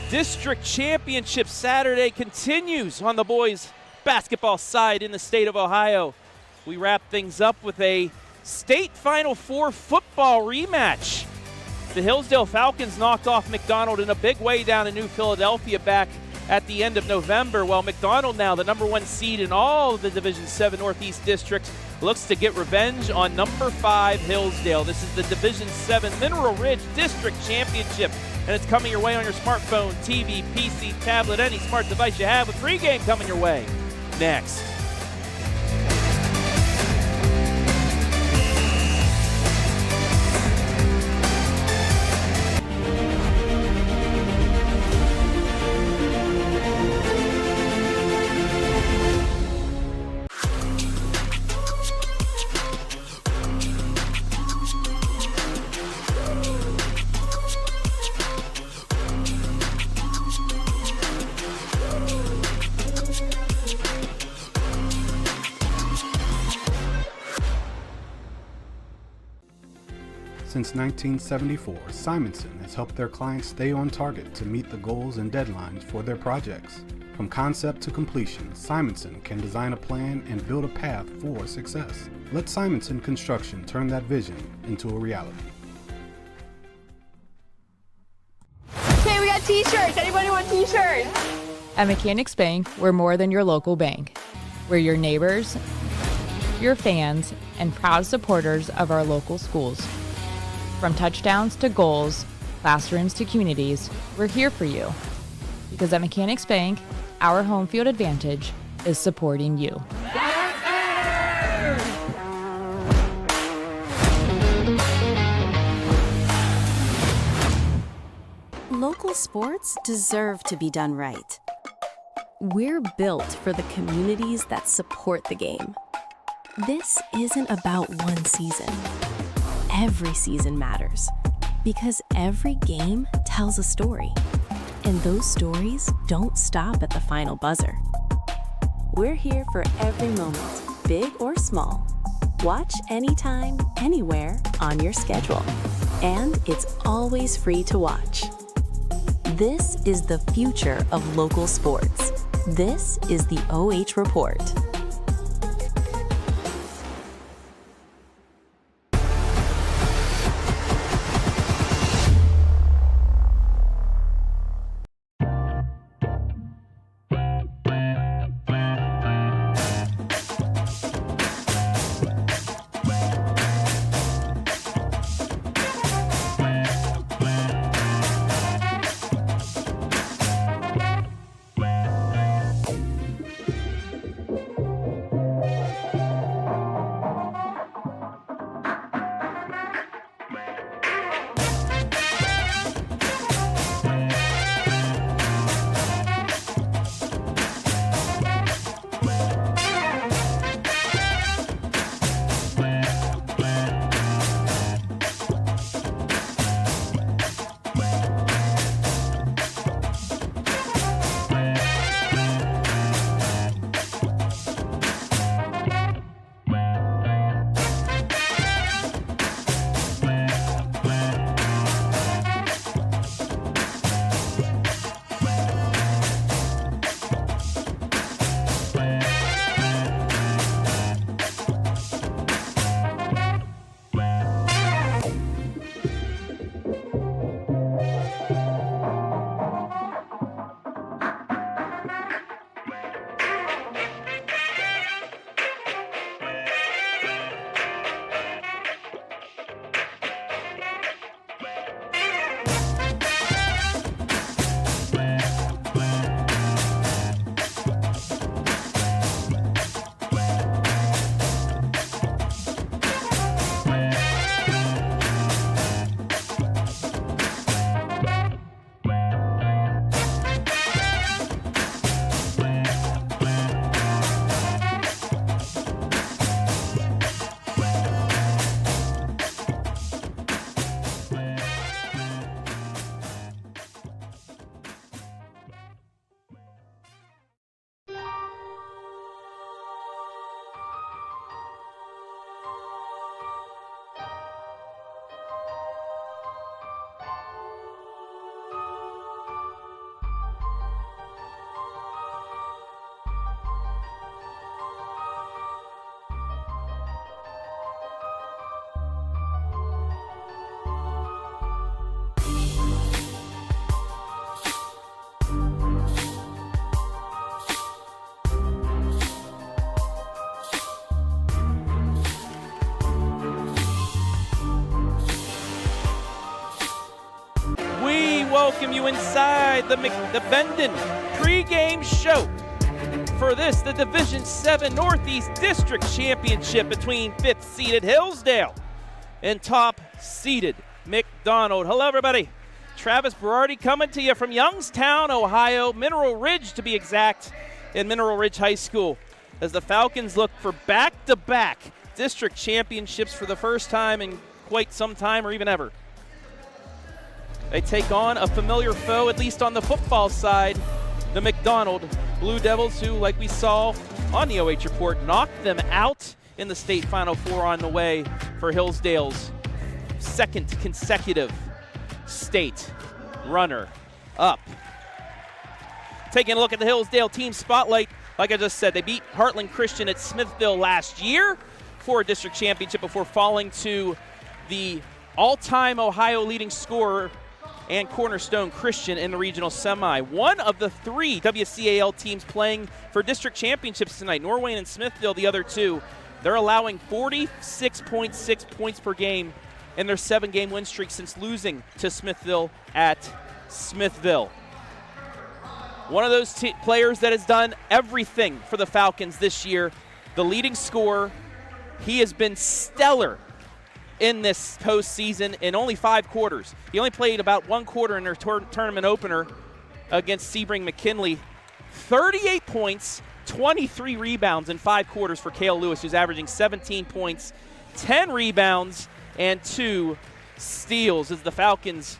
District Championship Saturday continues on the boys basketball side in the state of Ohio. We wrap things up with a state Final Four football rematch. The Hillsdale Falcons knocked off McDonald in a big way down in New Philadelphia back at the end of November. Well, McDonald, now the #1 seed in all of the Division 7 Northeast districts, looks to get revenge on #5 Hillsdale. This is the Division 7 Mineral Ridge District Championship, and it's coming your way on your smartphone, TV, PC, tablet, any smart device you have, with Pregame coming your way next. Since 1974, Simonson has helped their clients stay on target to meet the goals and deadlines for their projects. From concept to completion, Simonson can design a plan and build a path for success. Let Simonson Construction turn that vision into a reality. Okay, we got t-shirts. Anybody want t-shirts? At Mechanics Bank, we're more than your local bank. We're your neighbors, your fans, and proud supporters of our local schools. From touchdowns to goals, classrooms to communities, we're here for you. Because at Mechanics Bank, our home field advantage is supporting you. Local sports deserve to be done right. We're built for the communities that support the game. This isn't about one season. Every season matters, because every game tells a story, and those stories don't stop at the final buzzer. We're here for every moment, big or small. Watch anytime, anywhere, on your schedule, and it's always free to watch. This is the future of local sports. This is the OH Report. welcome you inside the Bendon pregame show for this, the Division 7 Northeast District Championship between 5th seeded Hillsdale and top seeded McDonald. Hello, everybody. Travis Berardi coming to you from Youngstown, Ohio, Mineral Ridge to be exact, in Mineral Ridge High School, as the Falcons look for back-to-back district championships for the first time in quite some time, or even ever. They take on a familiar foe, at least on the football side, the McDonald Blue Devils, who, like we saw on the OH Report, knocked them out in the state Final Four on the way for Hillsdale's second consecutive state runner-up. Taking a look at the Hillsdale team spotlight, like I just said, they beat Heartland Christian at Smithville last year for a district championship before falling to the all-time Ohio leading scorer and Cornerstone Christian in the regional semi. One of the 3 WCAL teams playing for district championships tonight, Norway and Smithville, the other 2. They're allowing 46.6 points per game in their 7-game win streak since losing to Smithville at Smithville. One of those players that has done everything for the Falcons this year, the leading scorer. He has been stellar in this postseason in only 5 quarters. He only played about 1 quarter in their tournament opener against Sebring McKinley. 38 points, 23 rebounds in 5 quarters for Kael Lewis, who's averaging 17 points, 10 rebounds, and 2 steals, as the Falcons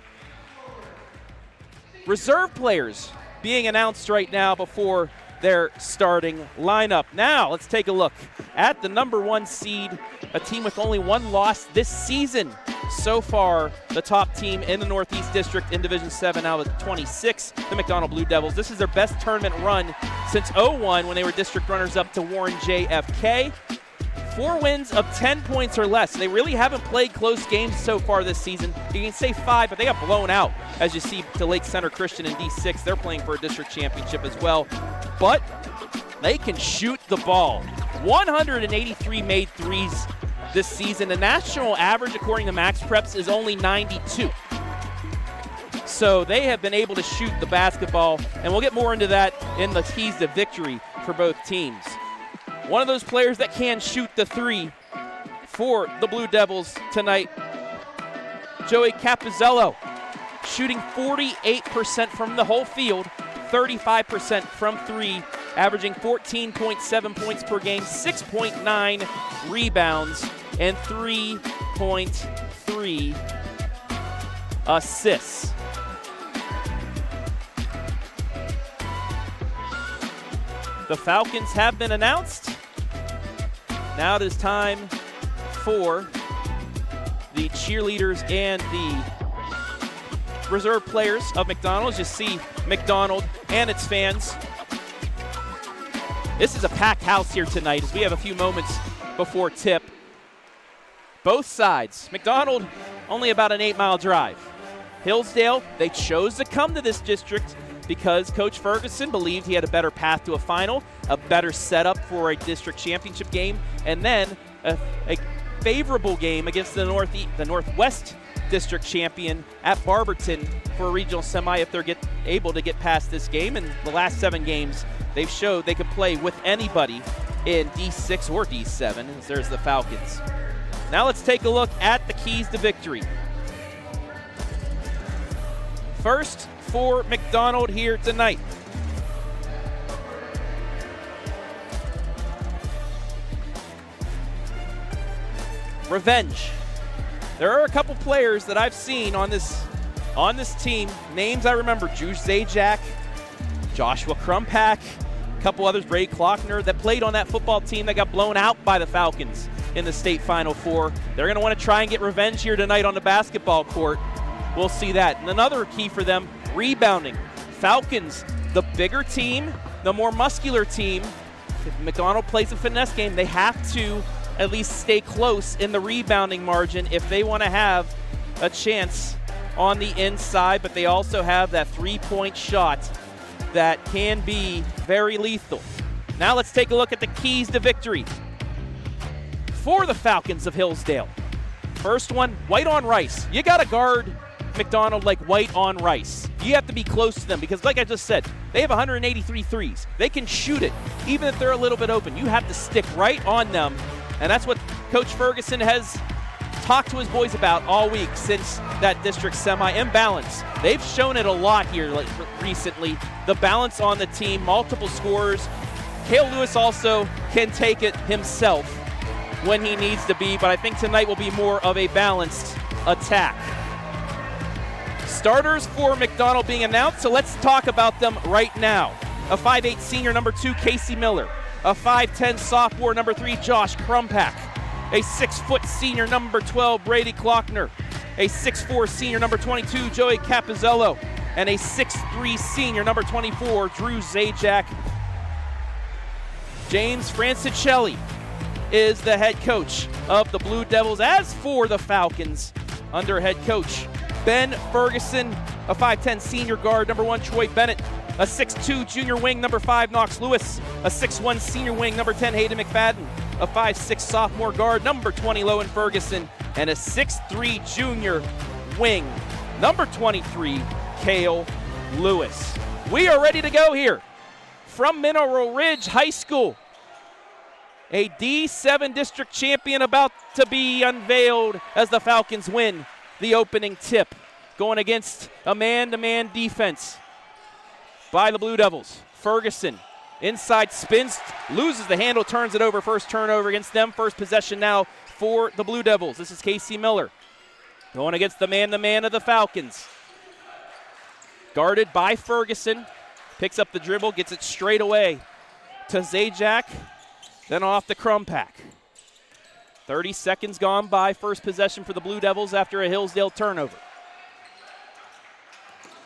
reserve players being announced right now before their starting lineup. Now let's take a look at the number 1 seed, a team with only 1 loss this season so far, the top team in the Northeast District in Division 7 out of 26, the McDonald Blue Devils. This is their best tournament run since 01 when they were district runners-up to Warren JFK. 4 wins of 10 points or less. They really haven't played close games so far this season. You can say 5, but they got blown out, as you see, to Lake Center Christian in D6. They're playing for a district championship as well. But they can shoot the ball. 183 made threes this season. The national average, according to Max Preps, is only 92. So they have been able to shoot the basketball, and we'll get more into that in the keys to victory for both teams. One of those players that can shoot the 3 for the Blue Devils tonight, Joey Cappuzzello, shooting 48% from the whole field, 35% from 3, averaging 14.7 points per game, 6.9 rebounds, and 3.3 assists. The Falcons have been announced. Now it is time for the cheerleaders and the reserve players of McDonald's. You see McDonald and its fans. This is a packed house here tonight as we have a few moments before tip. Both sides. McDonald, only about an 8-mile drive. Hillsdale, they chose to come to this district because Coach Ferguson believed he had a better path to a final, a better setup for a district championship game, and then a favorable game against the Northwest District champion at Barberton for a regional semi if they're able to get past this game. And the last 7 games, they've showed they could play with anybody in D6 or D7, as there's the Falcons. Now let's take a look at the keys to victory. First, for McDonald here tonight. Revenge. There are a couple players that I've seen on this team. Names I remember: Juice Zajac, Joshua Krumpak, a couple others, Ray Klockner, that played on that football team that got blown out by the Falcons in the state Final Four. They're going to want to try and get revenge here tonight on the basketball court. We'll see that. And another key for them, rebounding. Falcons, the bigger team, the more muscular team. If McDonald plays a finesse game, they have to at least stay close in the rebounding margin if they want to have a chance on the inside, but they also have that 3-point shot that can be very lethal. Now let's take a look at the keys to victory for the Falcons of Hillsdale. First one, white on rice. You got to guard McDonald like white on rice. You have to be close to them because, like I just said, they have 183 threes. They can shoot it, even if they're a little bit open. You have to stick right on them, and that's what Coach Ferguson has talked to his boys about all week since that district semi. Imbalance. They've shown it a lot here recently. The balance on the team, multiple scorers. Kael Lewis also can take it himself when he needs to be, but I think tonight will be more of a balanced attack. Starters for McDonald being announced, so let's talk about them right now. A 5'8 senior, number 2, Casey Miller. A 5'10 sophomore, number 3, Josh Crumpack. A 6' senior, number 12, Brady Klockner. A 6'4 senior, number 22, Joey Cappuzzello. And a 6'3 senior, number 24, Drew Zajac. James Francicelli is the head coach of the Blue Devils. As for the Falcons, under head coach Ben Ferguson, a 5'10 senior guard, number 1, Troy Bennett. A 6'2 junior wing, number 5, Knox Lewis. A 6'1 senior wing, number 10, Hayden McFadden. A 5'6 sophomore guard, number 20, Lowen Ferguson. And a 6'3 junior wing, number 23, Kael Lewis. We are ready to go here from Mineral Ridge High School. A D7 district champion about to be unveiled as the Falcons win the opening tip, going against a man-to-man defense by the Blue Devils. Ferguson inside spins, loses the handle, turns it over. First turnover against them. First possession now for the Blue Devils. This is Casey Miller going against the man-to-man of the Falcons. Guarded by Ferguson. Picks up the dribble, gets it straight away to Zajac, then off to Crumpack. 30 seconds gone by. First possession for the Blue Devils after a Hillsdale turnover.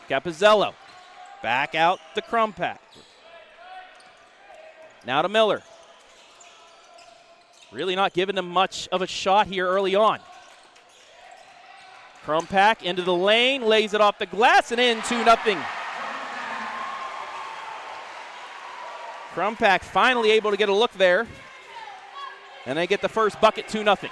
Cappuzzello back out to Crumpack. Now to Miller. Really not giving them much of a shot here early on. Crumpack into the lane, lays it off the glass and in, 2-0. Crumpack finally able to get a look there. And they get the first bucket, 2-0.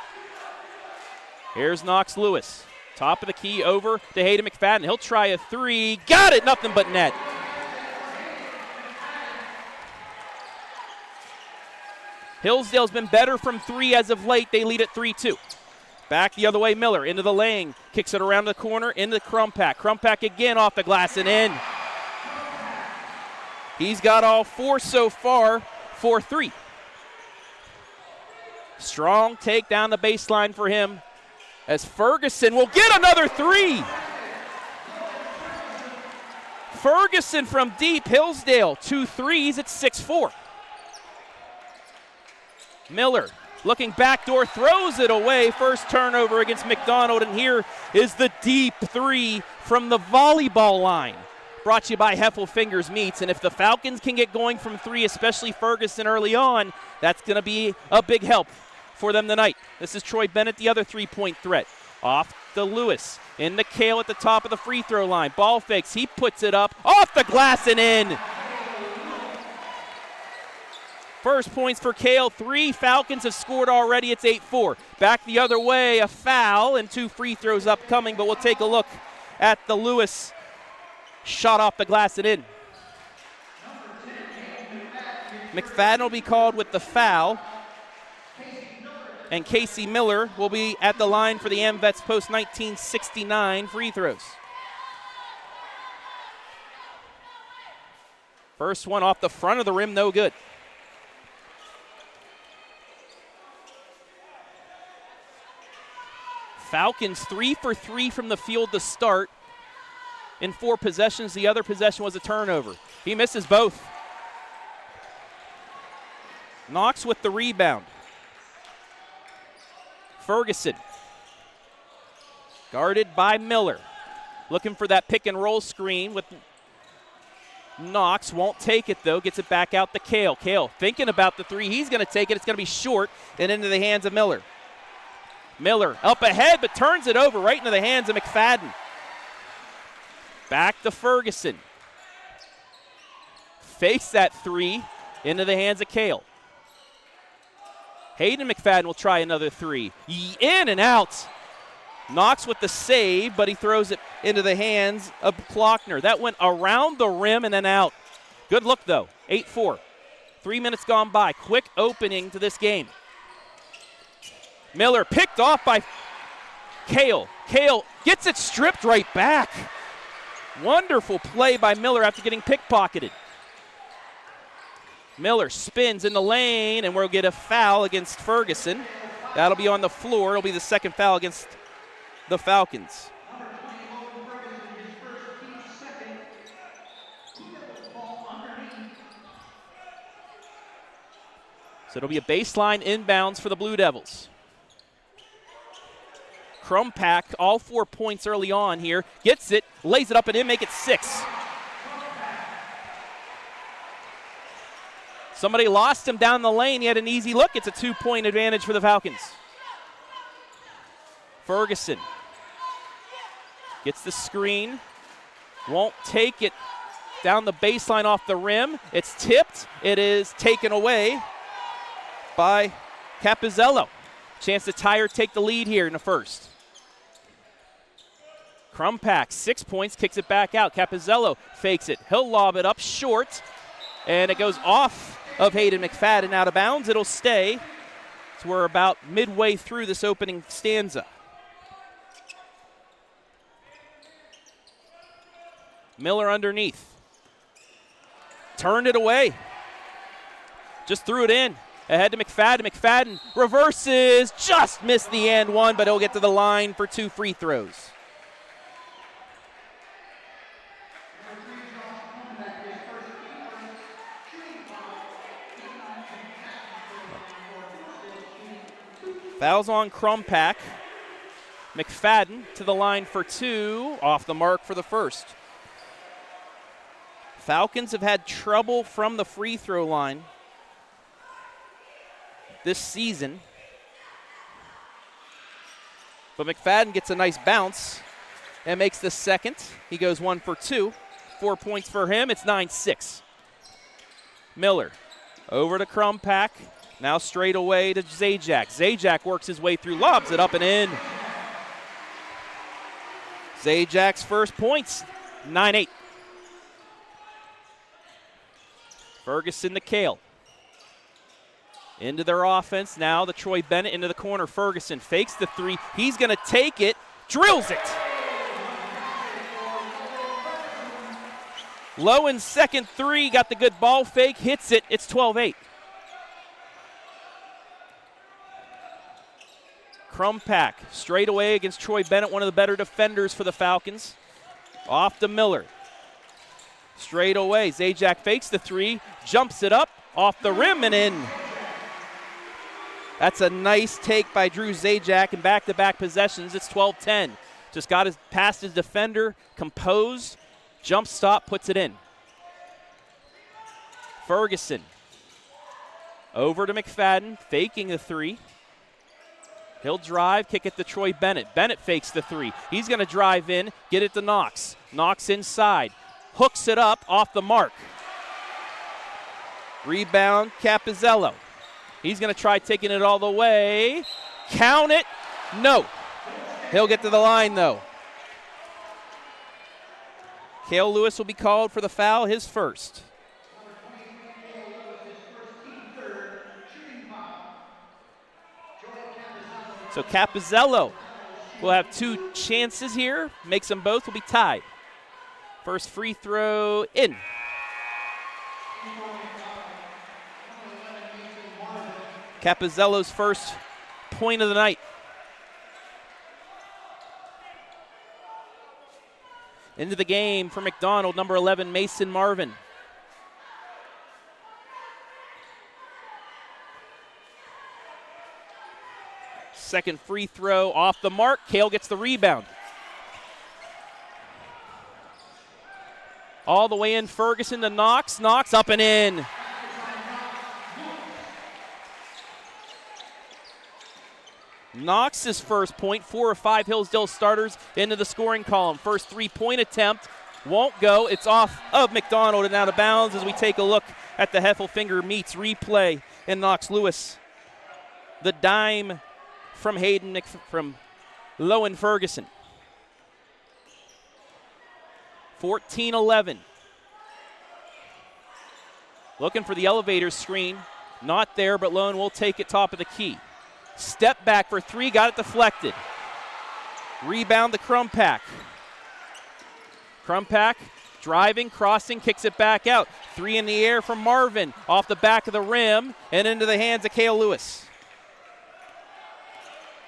Here's Knox Lewis. Top of the key over to Hayden McFadden. He'll try a 3. Got it, nothing but net. Hillsdale's been better from 3 as of late. They lead at 3-2. Back the other way, Miller into the lane. Kicks it around the corner into Crumpack. Crumpack again off the glass and in. He's got all 4 so far for 3. Strong take down the baseline for him as Ferguson will get another 3. Ferguson from deep, Hillsdale, 2 threes at 6-4. Miller looking backdoor, throws it away. First turnover against McDonald, and here is the deep 3 from the volleyball line. Brought to you by Heffelfinger's Meats, and if the Falcons can get going from 3, especially Ferguson early on, that's going to be a big help for them tonight. This is Troy Bennett, the other 3-point threat. Off to Lewis, in the Kael at the top of the free throw line. Ball fakes, he puts it up, off the glass and in. First points for Kael, 3 Falcons have scored already, it's 8-4. Back the other way, a foul and 2 free throws upcoming, but we'll take a look at the Lewis shot off the glass and in. McFadden will be called with the foul. And Casey Miller will be at the line for the AMVETS post-1969 free throws. First one off the front of the rim, no good. Falcons 3 for 3 from the field to start. In 4 possessions, the other possession was a turnover. He misses both. Knox with the rebound. Ferguson, guarded by Miller. Looking for that pick and roll screen with Knox. Won't take it though, gets it back out to Kael. Kael thinking about the 3, he's gonna take it. It's gonna be short and into the hands of Miller. Miller up ahead, but turns it over right into the hands of McFadden. Back to Ferguson. Fakes that 3 into the hands of Kael. Hayden McFadden will try another 3. In and out. Knox with the save, but he throws it into the hands of Klockner. That went around the rim and then out. Good look, though. 8-4. 3 minutes gone by. Quick opening to this game. Miller picked off by Kael. Kael gets it stripped right back. Wonderful play by Miller after getting pickpocketed. Miller spins in the lane, and we'll get a foul against Ferguson. That'll be on the floor. It'll be the second foul against the Falcons. So it'll be a baseline inbounds for the Blue Devils. Krumpak, all 4 points early on here. Gets it, lays it up and in, make it 6. Somebody lost him down the lane. He had an easy look. It's a 2-point advantage for the Falcons. Ferguson gets the screen. Won't take it down the baseline off the rim. It's tipped. It is taken away by Cappuzzello. Chance to tie or take the lead here in the first. Krumpak, 6 points, kicks it back out. Cappuzzello fakes it. He'll lob it up short, and it goes off of Hayden McFadden out of bounds. It'll stay. So we're about midway through this opening stanza. Miller underneath. Turned it away. Just threw it in. Ahead to McFadden. McFadden reverses. Just missed the and one, but he'll get to the line for 2 free throws. Fouls on Krumpak. McFadden to the line for 2. Off the mark for the first. Falcons have had trouble from the free throw line this season. But McFadden gets a nice bounce and makes the second. He goes 1 for 2. 4 points for him. It's 9-6. Miller over to Krumpak. Now straight away to Zajac. Zajac works his way through, lobs it up and in. Zajac's first points, 9-8. Ferguson to Kael. Into their offense now, the Troy Bennett into the corner. Ferguson fakes the 3. He's going to take it, drills it. Lowen's second 3, got the good ball fake, hits it. It's 12-8. Krumpak straight away against Troy Bennett, one of the better defenders for the Falcons. Off to Miller. Straight away, Zajac fakes the 3, jumps it up, off the rim and in. That's a nice take by Drew Zajac in back-to-back possessions. It's 12-10. Just got past his defender, composed, jump stop, puts it in. Ferguson over to McFadden, faking the 3. He'll drive, kick it to Troy Bennett. Bennett fakes the 3. He's going to drive in, get it to Knox. Knox inside, hooks it up off the mark. Rebound, Cappuzzello. He's going to try taking it all the way. Count it. No. He'll get to the line, though. Kael Lewis will be called for the foul, his first. So Cappuzzello will have 2 chances here. Makes them both, will be tied. First free throw in. Cappuzzello's first point of the night. Into the game for McDonald, number 11, Mason Marvin. Second free throw off the mark. Kael gets the rebound. All the way in, Ferguson to Knox. Knox up and in. Knox's first point, 4 of 5 Hillsdale starters into the scoring column. First 3-point attempt won't go. It's off of McDonald and out of bounds as we take a look at the Heffelfinger meets replay in Knox Lewis. The dime from Lowen Ferguson. 14-11. Looking for the elevator screen. Not there, but Lowen will take it top of the key. Step back for three, got it deflected. Rebound to Crumpack. Crumpack driving, crossing, kicks it back out. Three in the air from Marvin, off the back of the rim and into the hands of Kael Lewis.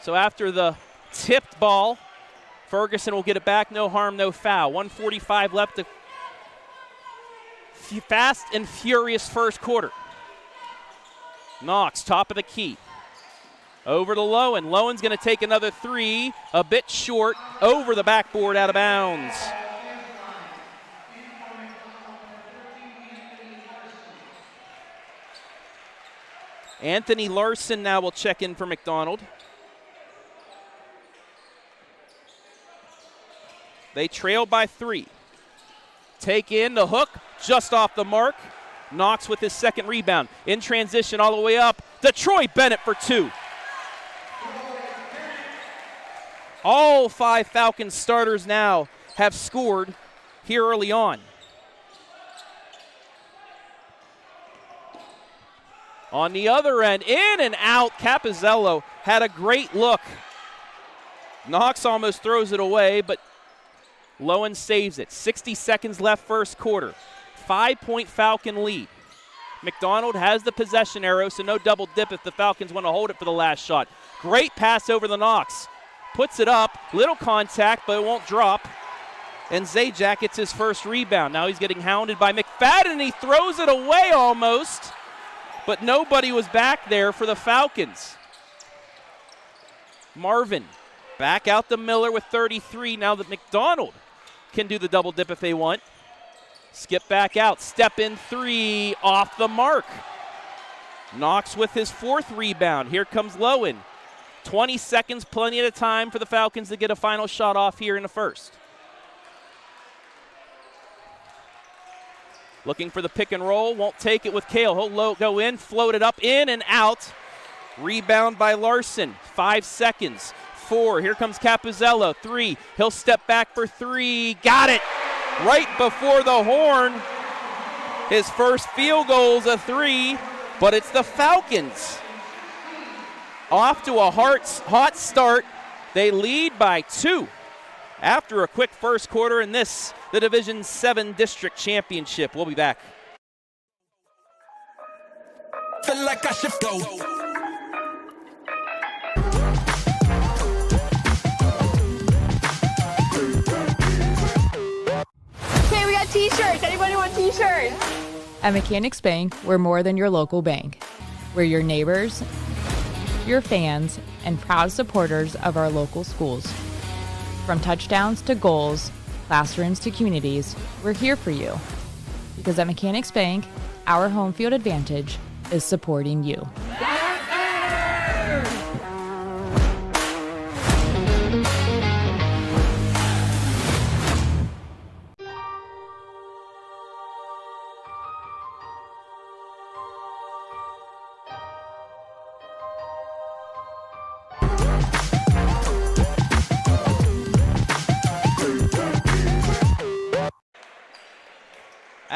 So after the tipped ball, Ferguson will get it back, no harm, no foul. 1:45 left. Fast and furious first quarter. Knox, top of the key. Over to Lowen. Lowen's going to take another three, a bit short, over the backboard, out of bounds. Anthony Larson now will check in for McDonald. They trail by three. Take in the hook, just off the mark. Knox with his second rebound. In transition all the way up. Detroit Bennett for two. All five Falcons starters now have scored here early on. On the other end, in and out, Cappuzzello had a great look. Knox almost throws it away, but Lowen saves it. 60 seconds left first quarter. 5-point Falcon lead. McDonald has the possession arrow, so no double dip if the Falcons want to hold it for the last shot. Great pass over the Knox. Puts it up, little contact, but it won't drop. And Zajac gets his first rebound. Now he's getting hounded by McFadden, and he throws it away almost. But nobody was back there for the Falcons. Marvin back out to Miller with 33. Now that McDonald can do the double dip if they want. Skip back out, step in three, off the mark. Knox with his fourth rebound. Here comes Lowen. 20 seconds, plenty of time for the Falcons to get a final shot off here in the first. Looking for the pick and roll, won't take it with Kael. He'll go in, float it up, in and out. Rebound by Larson, 5 seconds. 4, here comes Cappuzzello, 3. He'll step back for 3, got it! Right before the horn. His first field goal's a 3, but it's the Falcons. Off to a hot start. They lead by 2 after a quick first quarter in this, the Division 7 District Championship. We'll be back. Feel like I should go. Okay, we got t-shirts. Anybody want t-shirts? At Mechanics Bank, we're more than your local bank. We're your neighbors, your fans, and proud supporters of our local schools. From touchdowns to goals, classrooms to communities, we're here for you. Because at Mechanics Bank, our home field advantage is supporting you.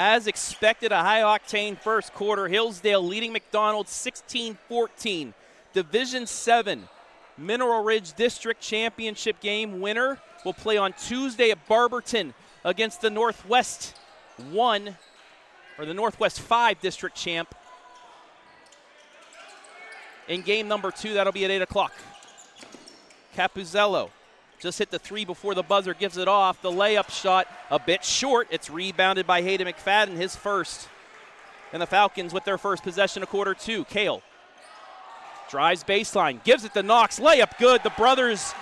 As expected, a high-octane first quarter. Hillsdale leading McDonald 16-14. Division 7 Mineral Ridge District Championship game winner will play on Tuesday at Barberton against the Northwest 5 District champ. In game number 2, that'll be at 8 o'clock. Cappuzzello just hit the 3 before the buzzer, gives it off. The layup shot a bit short. It's rebounded by Hayden McFadden, his first. And the Falcons with their first possession of quarter 2. Kael drives baseline, gives it to Knox. Layup good. The brothers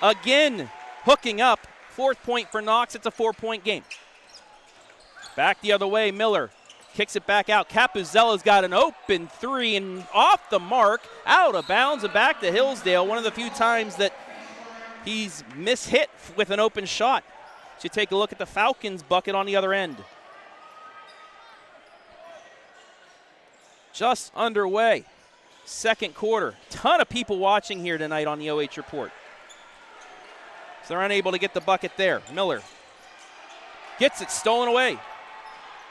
again hooking up. 4th point for Knox. It's a 4-point game. Back the other way, Miller kicks it back out. Cappuzzello's got an open 3 and off the mark, out of bounds and back to Hillsdale. One of the few times that he's mishit with an open shot. So you take a look at the Falcons bucket on the other end. Just underway. second quarter. Ton of people watching here tonight on the OH Report. So they're unable to get the bucket there. Miller gets it stolen away.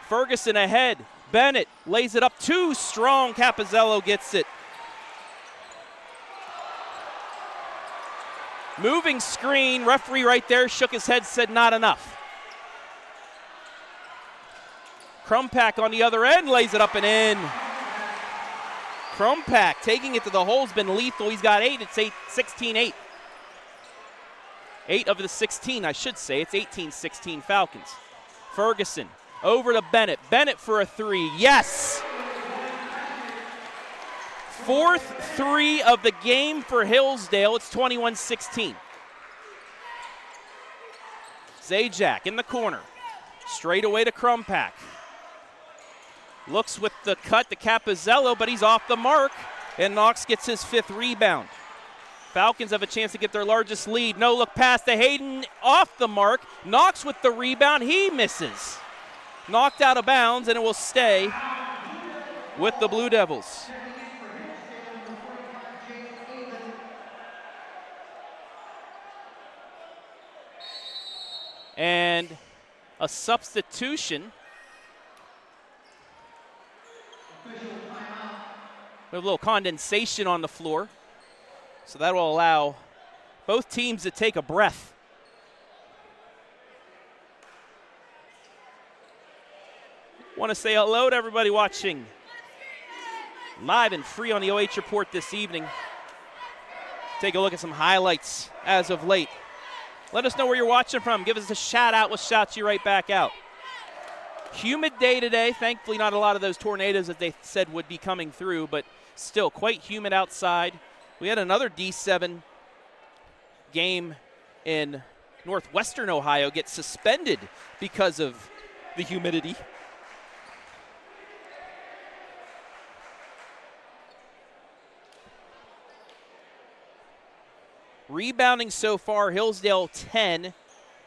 Ferguson ahead. Bennett lays it up too strong. Cappuzzello gets it. Moving screen. Referee right there shook his head, said not enough. Krumpak on the other end lays it up and in. Krumpak taking it to the hole has been lethal. He's got 8. It's 16-8. 8 of the 16, I should say. It's 18-16 Falcons. Ferguson over to Bennett. Bennett for a 3. Yes! 4th 3 of the game for Hillsdale. It's 21-16. Zajac in the corner. Straight away to Krumpak. Looks with the cut to Cappuzzello, but he's off the mark. And Knox gets his 5th rebound. Falcons have a chance to get their largest lead. No look pass to Hayden, off the mark. Knox with the rebound, he misses. Knocked out of bounds, and it will stay with the Blue Devils. And a substitution. We have a little condensation on the floor. So that will allow both teams to take a breath. Want to say hello to everybody watching live and free on the OH Report this evening. Take a look at some highlights as of late. Let us know where you're watching from. Give us a shout out. We'll shout you right back out. Humid day today. Thankfully not a lot of those tornadoes that they said would be coming through, but still quite humid outside. We had another D7 game in northwestern Ohio get suspended because of the humidity. Rebounding so far, Hillsdale 10,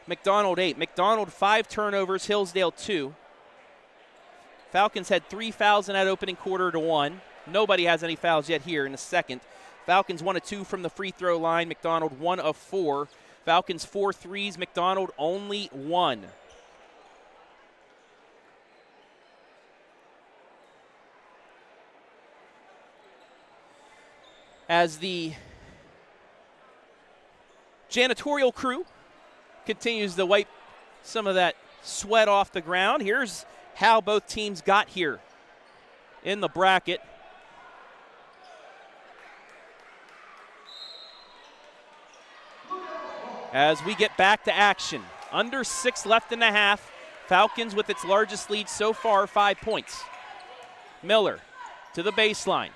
McDonald 8. McDonald 5 turnovers, Hillsdale 2. Falcons had 3 fouls in that opening quarter to 1. Nobody has any fouls yet here in the second. Falcons 1 of 2 from the free throw line. McDonald 1 of 4. Falcons 4 threes. McDonald only 1. As the janitorial crew continues to wipe some of that sweat off the ground, here's how both teams got here in the bracket. As we get back to action. Under 6 left in the half. Falcons with its largest lead so far, 5 points. Miller to the baseline.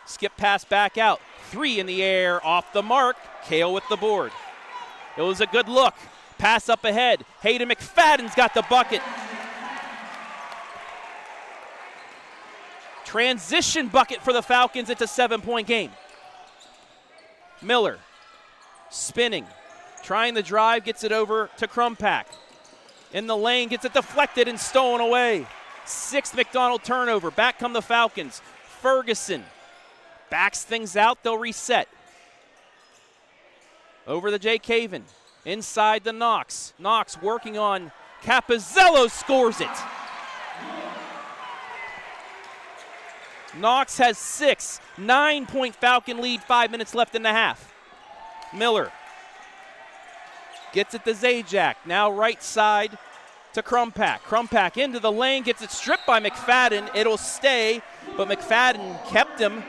Skip pass back out. 3 in the air, off the mark. Kael with the board. It was a good look. Pass up ahead. Hayden McFadden's got the bucket. Transition bucket for the Falcons. It's a 7-point game. Miller spinning. Trying the drive, gets it over to Krumpak. In the lane, gets it deflected and stolen away. 6th McDonald turnover. Back come the Falcons. Ferguson backs things out. They'll reset. Over to Jay Caven. Inside the Knox. Knox working on Cappuzzello, scores it. Knox has 6. 9-point Falcon lead, 5 minutes left in the half. Miller gets it to Zajac. Now right side to Krumpak. Krumpak into the lane, gets it stripped by McFadden. It'll stay, but McFadden kept him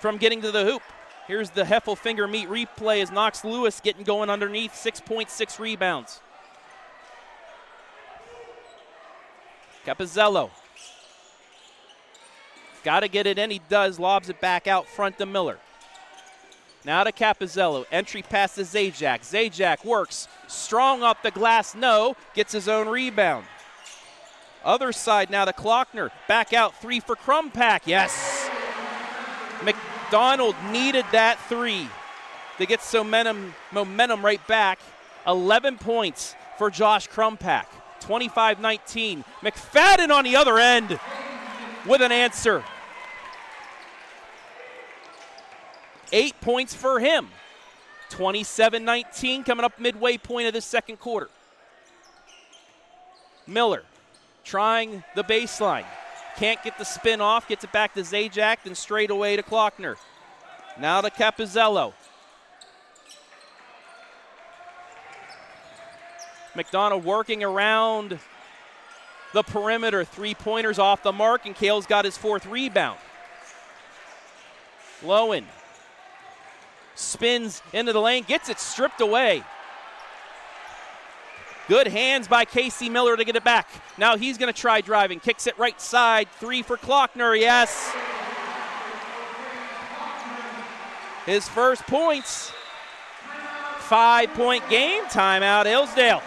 from getting to the hoop. Here's the Heffelfinger meet replay as Knox Lewis getting going underneath. 6.6 rebounds. Cappuzzello. Got to get it in, he does. Lobs it back out front to Miller. Now to Cappuzzello. Entry pass to Zajac. Zajac works. Strong off the glass, no. Gets his own rebound. Other side now to Klockner. Back out 3 for Krumpak. Yes. McDonald needed that 3 to get some momentum right back. 11 points for Josh Krumpak. 25-19. McFadden on the other end with an answer. 8 points for him. 27-19 coming up midway point of the second quarter. Miller trying the baseline. Can't get the spin off, gets it back to Zajac, then straight away to Klockner. Now to Cappuzzello. McDonald working around the perimeter. 3-pointers off the mark, and Kael's got his 4th rebound. Lowen spins into the lane, gets it stripped away. Good hands by Casey Miller to get it back. Now he's going to try driving. Kicks it right side. 3 for Klockner, yes. His first points. 5-point game. Timeout, Hillsdale.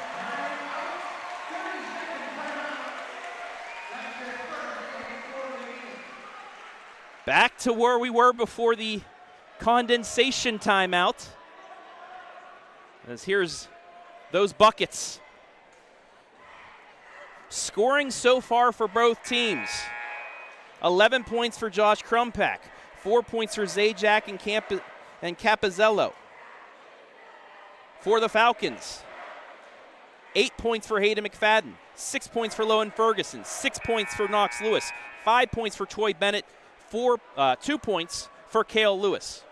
Back to where we were before the condensation timeout. As here's those buckets. Scoring so far for both teams. 11 points for Josh Krumpak. 4 points for Zajac and Cappuzzello. For the Falcons, 8 points for Hayden McFadden. 6 points for Lowen Ferguson. 6 points for Knox Lewis. 5 points for Troy Bennett. 2 points for Kael Lewis.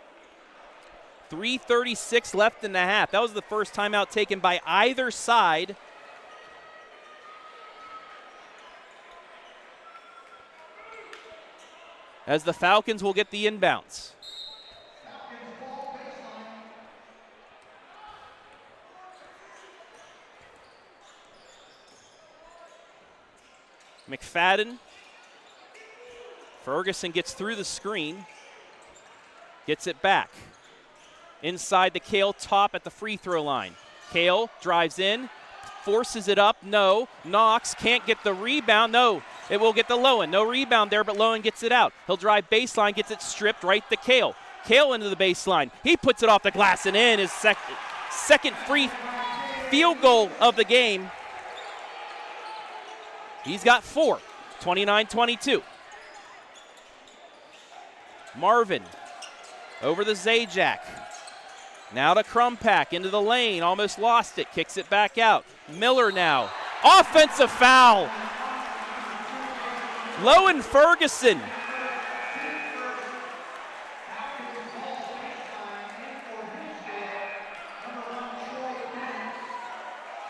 3:36 left in the half. That was the first timeout taken by either side. As the Falcons will get the inbounds. McFadden. Ferguson gets through the screen. Gets it back. Inside the Kael top at the free throw line. Kael drives in. Forces it up. No. Knox can't get the rebound. No. It will get the Lowen. No rebound there, but Lowen gets it out. He'll drive baseline, gets it stripped right to Kael. Kael into the baseline. He puts it off the glass and in. His second free field goal of the game. He's got 4. 29-22. Marvin over the Zajac. Now to Krumpak into the lane. Almost lost it. Kicks it back out. Miller now. Offensive foul. Lowen Ferguson.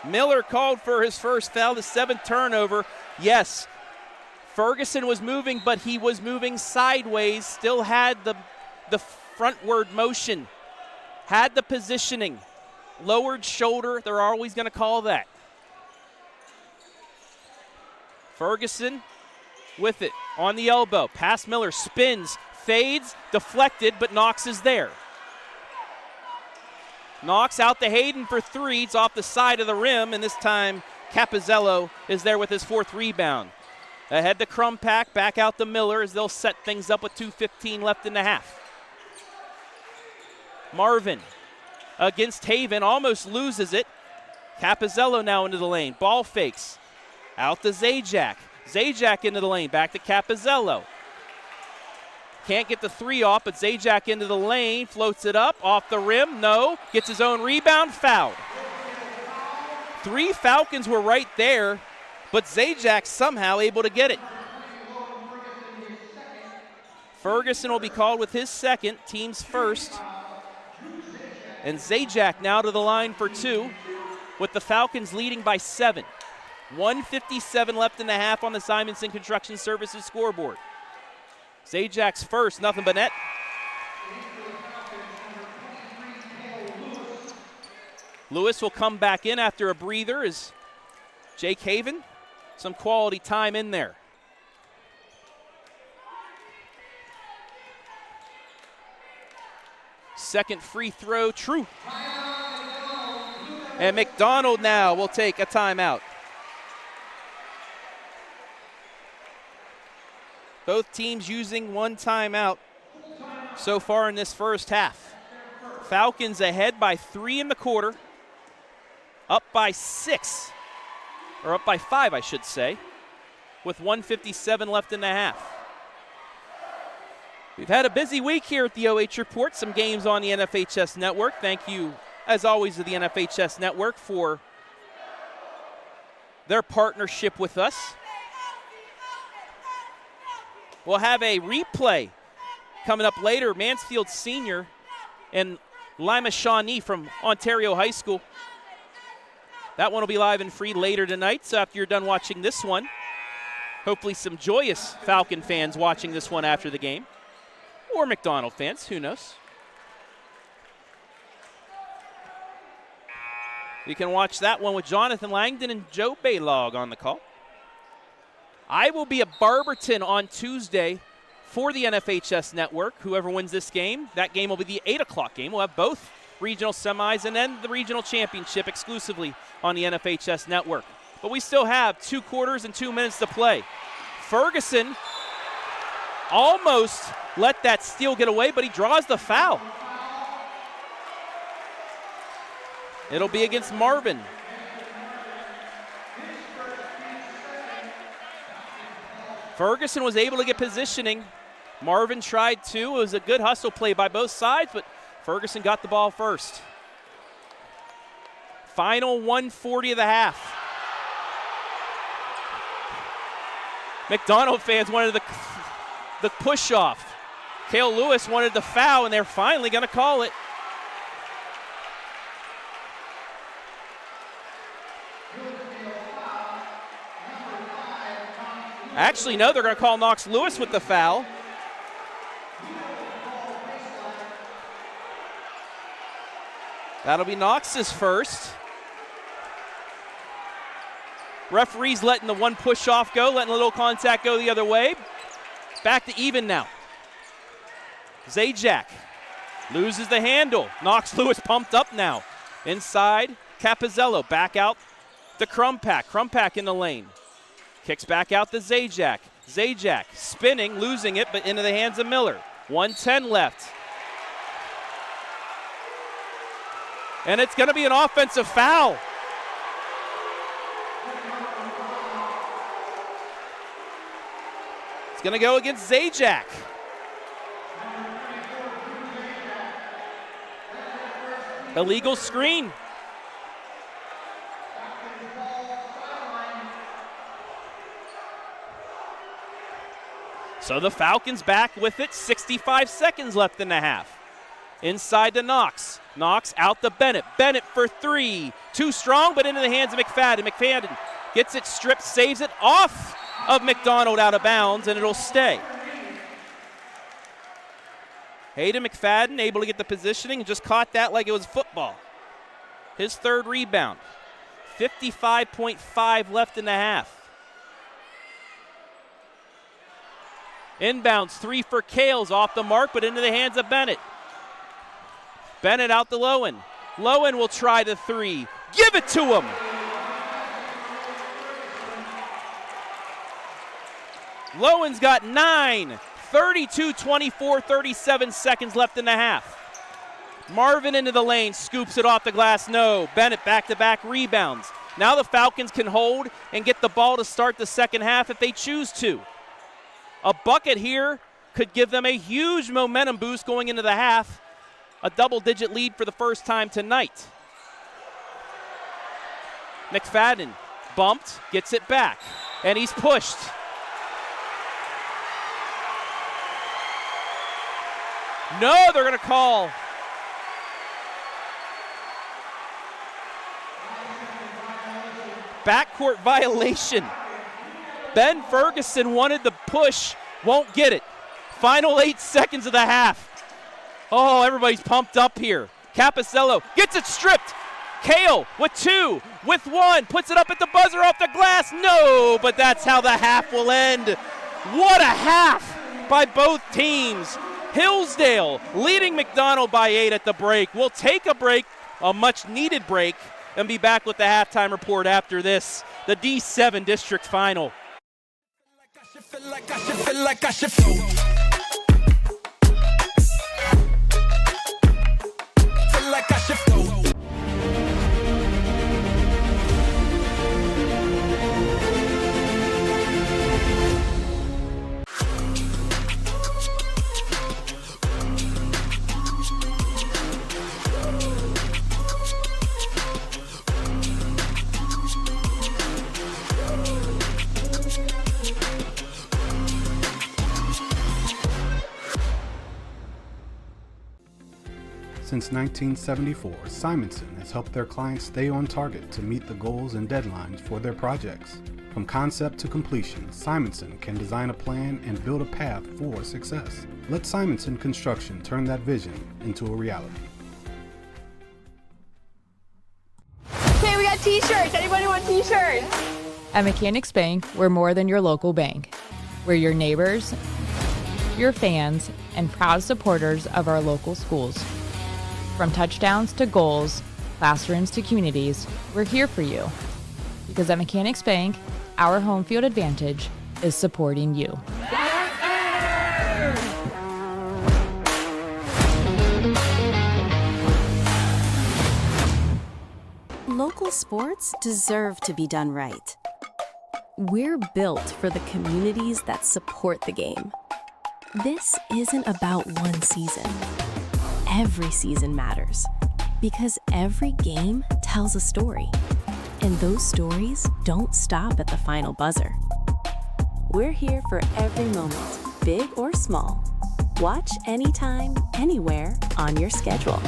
Miller called for his first foul, the 7th turnover. Yes, Ferguson was moving, but he was moving sideways, still had the frontward motion, had the positioning. Lowered shoulder, they're always going to call that. Ferguson with it on the elbow. Pass Miller, spins, fades, deflected, but Knox is there. Knox out to Hayden for 3. It's off the side of the rim, and this time Cappuzzello is there with his 4th rebound. Ahead to Krumpak, back out to Miller as they'll set things up with 2:15 left in the half. Marvin against Haven, almost loses it. Cappuzzello now into the lane. Ball fakes. Out to Zajac. Zajac into the lane. Back to Cappuzzello. Can't get the 3 off, but Zajac into the lane. Floats it up. Off the rim. No. Gets his own rebound. Fouled. 3 Falcons were right there, but Zajac somehow able to get it. Ferguson will be called with his 2nd, team's 1st. And Zajac now to the line for 2, with the Falcons leading by 7. 1:57 left in the half on the Simonson Construction Services scoreboard. Zajac's first, nothing but net. Lewis will come back in after a breather as Jake Haven, some quality time in there. Second free throw, true. And McDonald now will take a timeout. Both teams using 1 timeout so far in this first half. Falcons ahead by 3 in the quarter, up by 6, or up by 5, I should say, with 1:57 left in the half. We've had a busy week here at the OH Report. Some games on the NFHS Network. Thank you, as always, to the NFHS Network for their partnership with us. We'll have a replay coming up later. Mansfield Senior and Lima Shawnee from Ontario High School. That one will be live and free later tonight. So after you're done watching this one, hopefully some joyous Falcon fans watching this one after the game. Or McDonald fans, who knows. You can watch that one with Jonathan Langdon and Joe Baylog on the call. I will be at Barberton on Tuesday for the NFHS Network. Whoever wins this game, that game will be the 8 o'clock game. We'll have both regional semis and then the regional championship exclusively on the NFHS Network. But we still have 2 quarters and 2 minutes to play. Ferguson almost let that steal get away, but he draws the foul. It'll be against Marvin. Ferguson was able to get positioning. Marvin tried to. It was a good hustle play by both sides, but Ferguson got the ball first. Final 1:40 of the half. McDonald fans wanted the push-off. Kael Lewis wanted the foul, and they're finally going to call it. Actually, no, they're going to call Knox Lewis with the foul. That'll be Knox's first. Referee's letting the one push-off go, letting a little contact go the other way. Back to even now. Zajac loses the handle. Knox Lewis pumped up now. Inside, Cappuzzello back out to Crumpack. Crumpack in the lane. Kicks back out to Zajac. Zajac spinning, losing it, but into the hands of Miller. 1:10 left. And it's going to be an offensive foul. It's going to go against Zajac. Illegal screen. So the Falcons back with it, 65 seconds left in the half. Inside to Knox. Knox out to Bennett. Bennett for 3. Too strong, but into the hands of McFadden. McFadden gets it stripped, saves it off of McDonald out of bounds, and it'll stay. Hayden McFadden able to get the positioning and just caught that like it was football. His 3rd rebound. 55.5 left in the half. Inbounds, 3 for Kael's off the mark, but into the hands of Bennett. Bennett out to Lowen. Lowen will try the 3. Give it to him. Lowen's got 9. 32-24, 37 seconds left in the half. Marvin into the lane, scoops it off the glass, no. Bennett back-to-back rebounds. Now the Falcons can hold and get the ball to start the second half if they choose to. A bucket here could give them a huge momentum boost going into the half. A double-digit lead for the first time tonight. McFadden bumped, gets it back, and he's pushed. No, they're going to call. Backcourt violation. Ben Ferguson wanted the push, won't get it. Final 8 seconds of the half. Oh, everybody's pumped up here. Cappuzzello gets it stripped. Kael with 2, with 1, puts it up at the buzzer off the glass. No, but that's how the half will end. What a half by both teams. Hillsdale leading McDonald by 8 at the break. We'll take a break, a much-needed break, and be back with the halftime report after this, the D7 District Final. Feel like I should float. Feel like I should float. Since 1974, Simonson has helped their clients stay on target to meet the goals and deadlines for their projects. From concept to completion, Simonson can design a plan and build a path for success. Let Simonson Construction turn that vision into a reality. Okay, we got t-shirts. Anybody want t-shirts? At Mechanics Bank, we're more than your local bank. We're your neighbors, your fans, and proud supporters of our local schools. From touchdowns to goals, classrooms to communities, we're here for you. Because at Mechanics Bank, our home field advantage is supporting you. Local sports deserve to be done right. We're built for the communities that support the game. This isn't about one season. Every season matters because every game tells a story. And those stories don't stop at the final buzzer. We're here for every moment, big or small. Watch anytime, anywhere, on your schedule.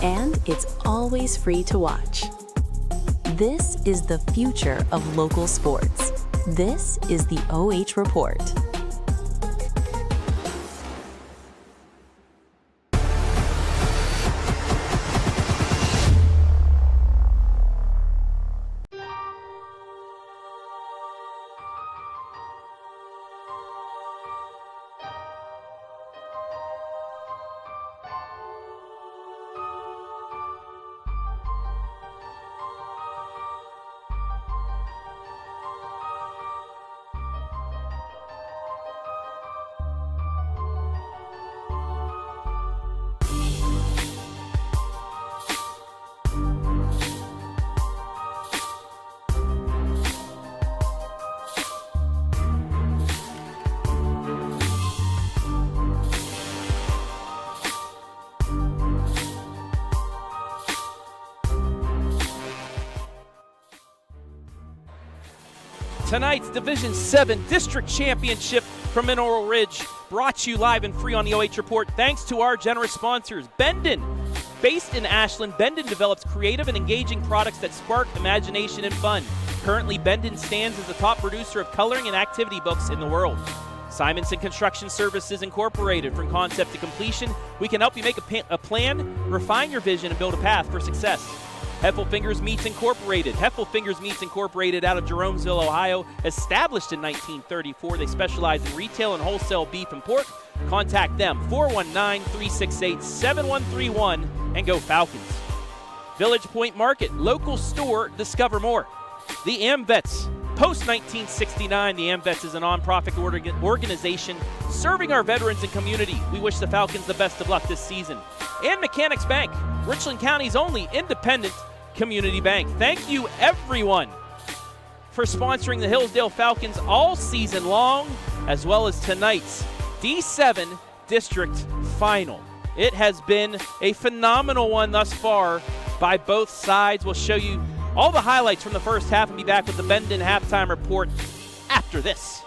And it's always free to watch. This is the future of local sports. This is the OH Report. Tonight's Division 7 District Championship from Mineral Ridge, brought to you live and free on the OH Report thanks to our generous sponsors. Bendon. Based in Ashland, Bendon develops creative and engaging products that spark imagination and fun. Currently, Bendon stands as the top producer of coloring and activity books in the world. Simonson Construction Services Incorporated. From concept to completion, we can help you make a plan, refine your vision, and build a path for success. Heffelfingers Meats Incorporated. Heffelfingers Meats Incorporated out of Jeromesville, Ohio. Established in 1934, they specialize in retail and wholesale beef and pork. Contact them, 419-368-7131, and go Falcons. Village Point Market, local store, discover more. The AMVETS. Post-1969, the AMVETS is a non-profit organization serving our veterans and community. We wish the Falcons the best of luck this season. And Mechanics Bank, Richland County's only independent community bank. Thank you, everyone, for sponsoring the Hillsdale Falcons all season long, as well as tonight's D7 District Final. It has been a phenomenal one thus far by both sides. We'll show you all the highlights from the first half and be back with the Bendon halftime report after this.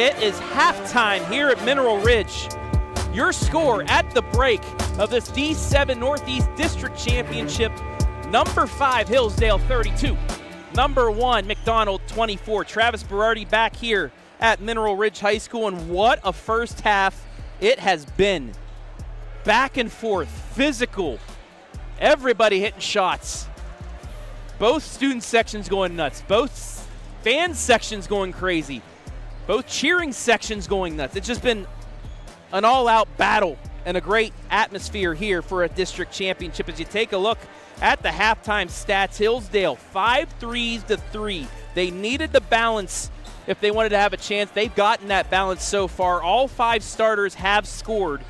It is halftime here at Mineral Ridge. Your score at the break of this D7 Northeast District Championship, number 5 Hillsdale 32, number 1 McDonald 24. Travis Berardi back here at Mineral Ridge High School, and what a first half it has been. Back and forth, physical, everybody hitting shots. Both student sections going nuts, both fan sections going crazy, both cheering sections going nuts. It's just been an all-out battle and a great atmosphere here for a district championship. As you take a look at the halftime stats, Hillsdale 5 threes to 3. They needed the balance if they wanted to have a chance. They've gotten that balance so far. All 5 starters have scored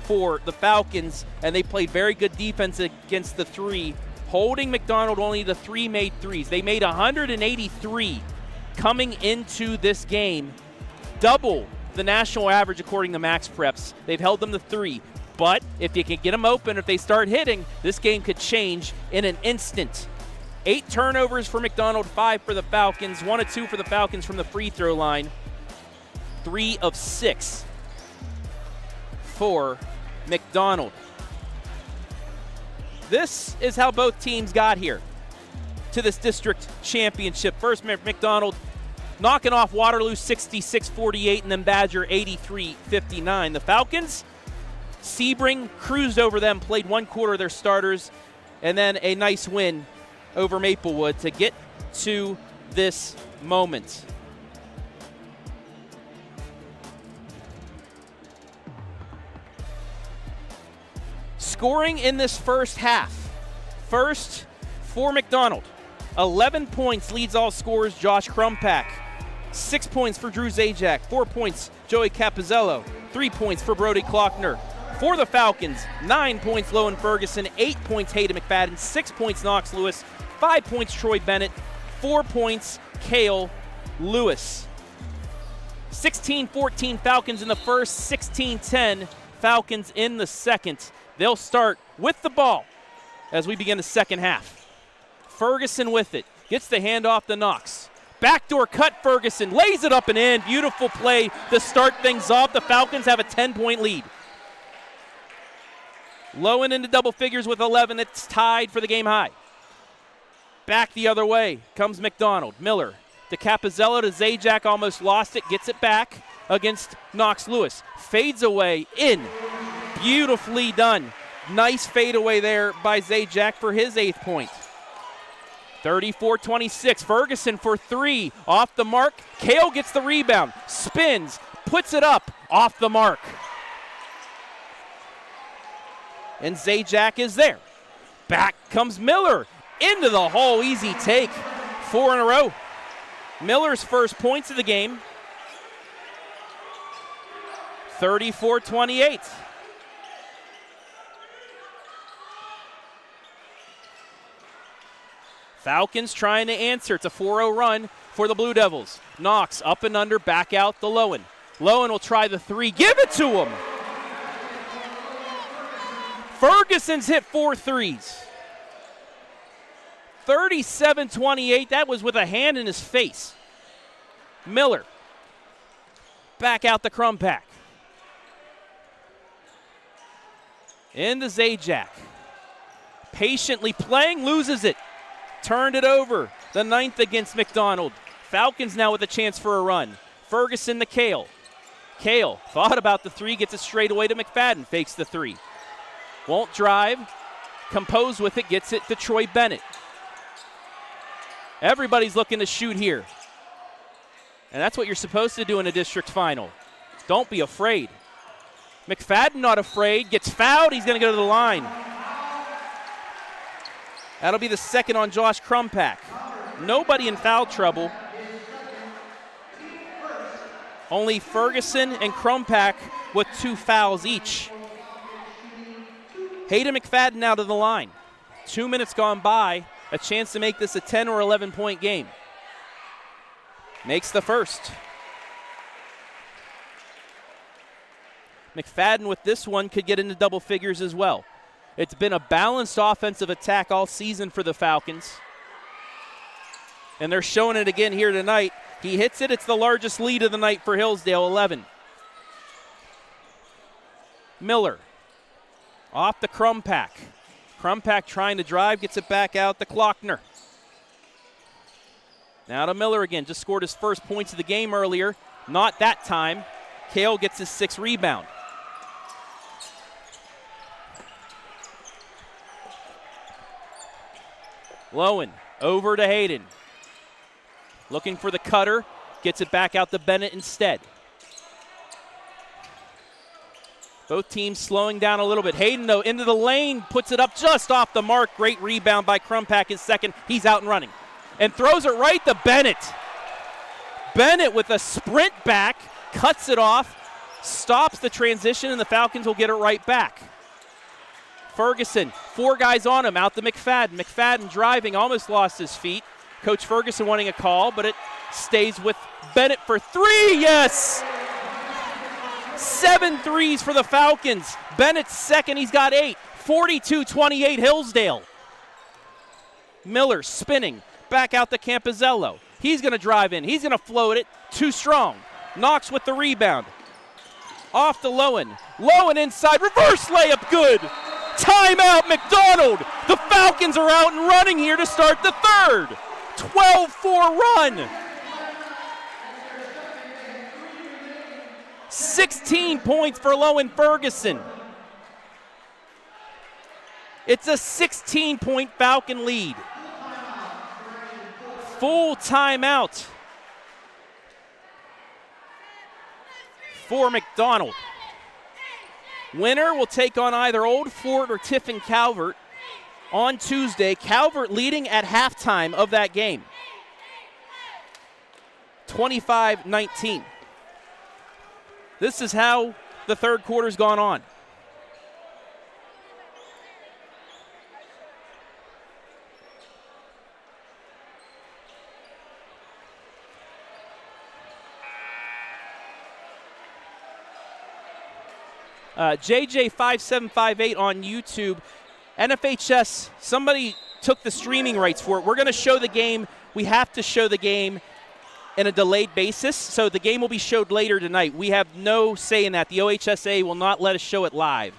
for the Falcons, and they played very good defense against the 3, holding McDonald only to 3 made threes. They made 183 coming into this game, double the national average according to Max Preps. They've held them to 3, but if you can get them open, if they start hitting, this game could change in an instant. 8 turnovers for McDonald, 5 for the Falcons, 1 of 2 for the Falcons from the free throw line, 3 of 6 for McDonald. This is how both teams got here to this district championship. First, McDonald knocking off Waterloo 66-48 and then Badger 83-59. The Falcons, Sebring cruised over them, played 1 quarter of their starters, and then a nice win over Maplewood to get to this moment. Scoring in this first half. First for McDonald, 11 points leads all scorers Josh Krumpak. 6 points for Drew Zajac, 4 points Joey Cappuzzello, 3 points for Brody Klockner. For the Falcons, 9 points Lowen Ferguson, 8 points Hayden McFadden, 6 points Knox Lewis, 5 points Troy Bennett, 4 points Kael Lewis. 16-14 Falcons in the first, 16-10 Falcons in the second. They'll start with the ball as we begin the second half. Ferguson with it, gets the handoff to Knox. Backdoor cut, Ferguson lays it up and in. Beautiful play to start things off. The Falcons have a 10-point lead. Lowen into double figures with 11. It's tied for the game high. Back the other way comes McDonald. Miller to Cappuzzello to Zajac, almost lost it, gets it back against Knox Lewis. Fades away in. Beautifully done. Nice fadeaway there by Zajac for his 8th point. 34-26, Ferguson for 3, off the mark. Kael gets the rebound, spins, puts it up, off the mark. And Zajac is there. Back comes Miller, into the hole, easy take. 4 in a row. Miller's first points of the game. 34-28. Falcons trying to answer. It's a 4-0 run for the Blue Devils. Knox up and under, back out to Lowen. Lowen will try the 3. Give it to him! Ferguson's hit 4 threes. 37-28. That was with a hand in his face. Miller. Back out to Krumpak. Into Zajac. Patiently playing, loses it. Turned it over. The 9th against McDonald. Falcons now with a chance for a run. Ferguson to Kael. Kael thought about the 3, gets it straight away to McFadden. Fakes the 3. Won't drive. Composed with it, gets it to Troy Bennett. Everybody's looking to shoot here. And that's what you're supposed to do in a district final. Don't be afraid. McFadden not afraid. Gets fouled. He's going to go to the line. That'll be the 2nd on Josh Krumpak. Nobody in foul trouble. Only Ferguson and Krumpak with 2 fouls each. Hayden McFadden now to the line. 2 minutes gone by. A chance to make this a 10 or 11-point game. Makes the first. McFadden with this one could get into double figures as well. It's been a balanced offensive attack all season for the Falcons. And they're showing it again here tonight. He hits it. It's the largest lead of the night for Hillsdale, 11. Miller off the Crumpack. Crumpack trying to drive, gets it back out to Klockner. Now to Miller again. Just scored his first points of the game earlier. Not that time. Kael gets his 6th rebound. Lowen over to Hayden. Looking for the cutter. Gets it back out to Bennett instead. Both teams slowing down a little bit. Hayden, though, into the lane, puts it up just off the mark. Great rebound by Crumpack, his second. He's out and running. And throws it right to Bennett. Bennett with a sprint back, cuts it off, stops the transition, and the Falcons will get it right back. Ferguson, 4 guys on him, out to McFadden. McFadden driving, almost lost his feet. Coach Ferguson wanting a call, but it stays with Bennett for 3. Yes! 7 threes for the Falcons. Bennett's second, he's got 8. 42-28 Hillsdale. Miller spinning, back out to Cappuzzello. He's going to drive in. He's going to float it. Too strong. Knox with the rebound. Off to Lowen. Lowen inside. Reverse layup. Good. Timeout, McDonald. The Falcons are out and running here to start the third. 12-4 run. 16 points for Lowen Ferguson. It's a 16-point Falcon lead. Full timeout for McDonald. Winner will take on either Old Fort or Tiffin Calvert on Tuesday. Calvert leading at halftime of that game. 25-19. This is how the third quarter's gone on. JJ5758 on YouTube. NFHS, somebody took the streaming rights for it. We're going to show the game. We have to show the game in a delayed basis, so the game will be showed later tonight. We have no say in that. The OHSA will not let us show it live.